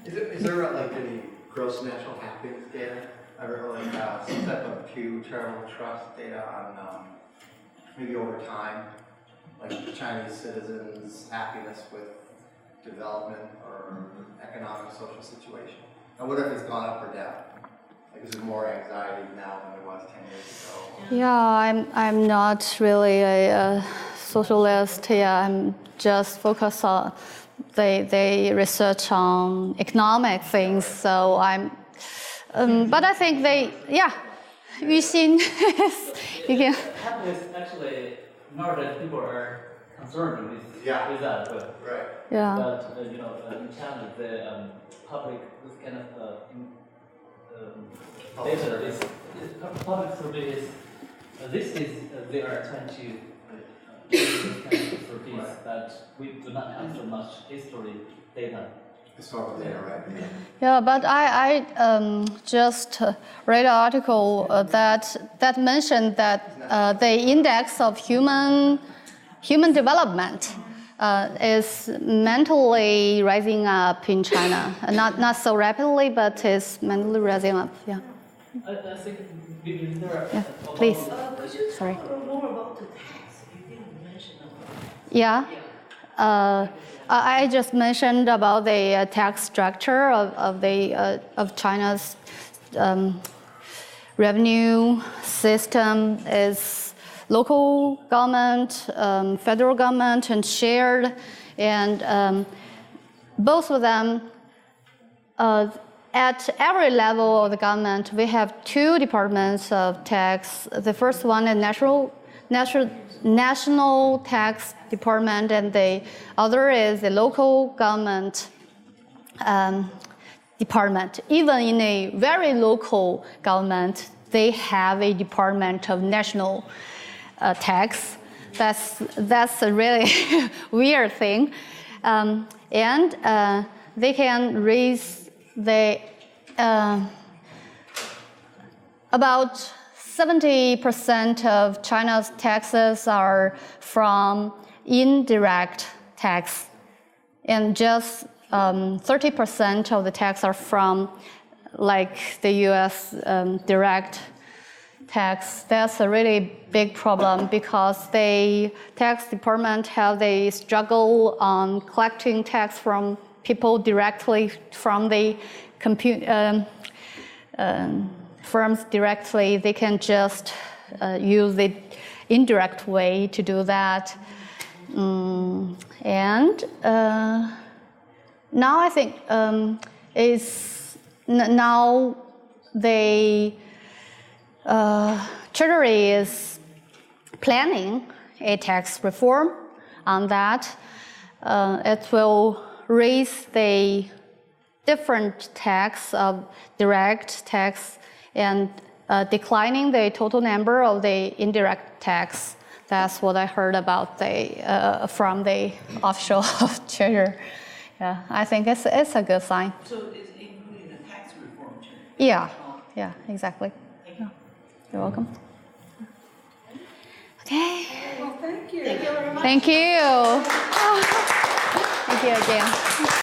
Is there like any gross national happiness data, or like some type of Pew Charitable Trust data on maybe over time, like Chinese citizens' happiness with development or economic social situation? I wonder if it's gone up or down. Like, is there more anxiety now than there was 10 years ago? Yeah, I'm not really a socialist. Yeah, I'm just focused on the research on economic things. So I'm, but I think you've seen, you can. Happiness actually, not that people are concerned with that, but Right. Yeah. but in China, the public this kind of data is public surveys. This is they are trying to this kind of surveys that we do not have so much history data. Historical data, right? Yeah, but I just read an article that mentioned that the index of human development is mentally rising up in China. Not so rapidly, but it's mentally rising up. Yeah. I think maybe there are. Yeah. Please. Could you Sorry. talk more about the tax? You didn't mention about it. Yeah. I just mentioned about the tax structure of China's revenue system is local government, federal government, and shared, and both of them. At every level of the government, we have two departments of tax. The first one is national tax department, and the other is the local government department. Even in a very local government, they have a department of national tax. that's a really weird thing. And they can raise the about 70% of China's taxes are from indirect tax, and just 30% of the tax are from like the US direct tax. That's a really big problem because the tax department have a struggle on collecting tax from people directly from the firms directly. They can just use the indirect way to do that. And now I think now the Treasury is planning a tax reform on that. It will raise the different tax of direct tax and declining the total number of the indirect tax. That's what I heard about from the offshore Treasury. Yeah, I think it's a good sign. So it's including the tax reform too? Yeah, exactly. Yeah. You're welcome. Okay. Well, thank you. Thank you very much. Thank you. Thank you again.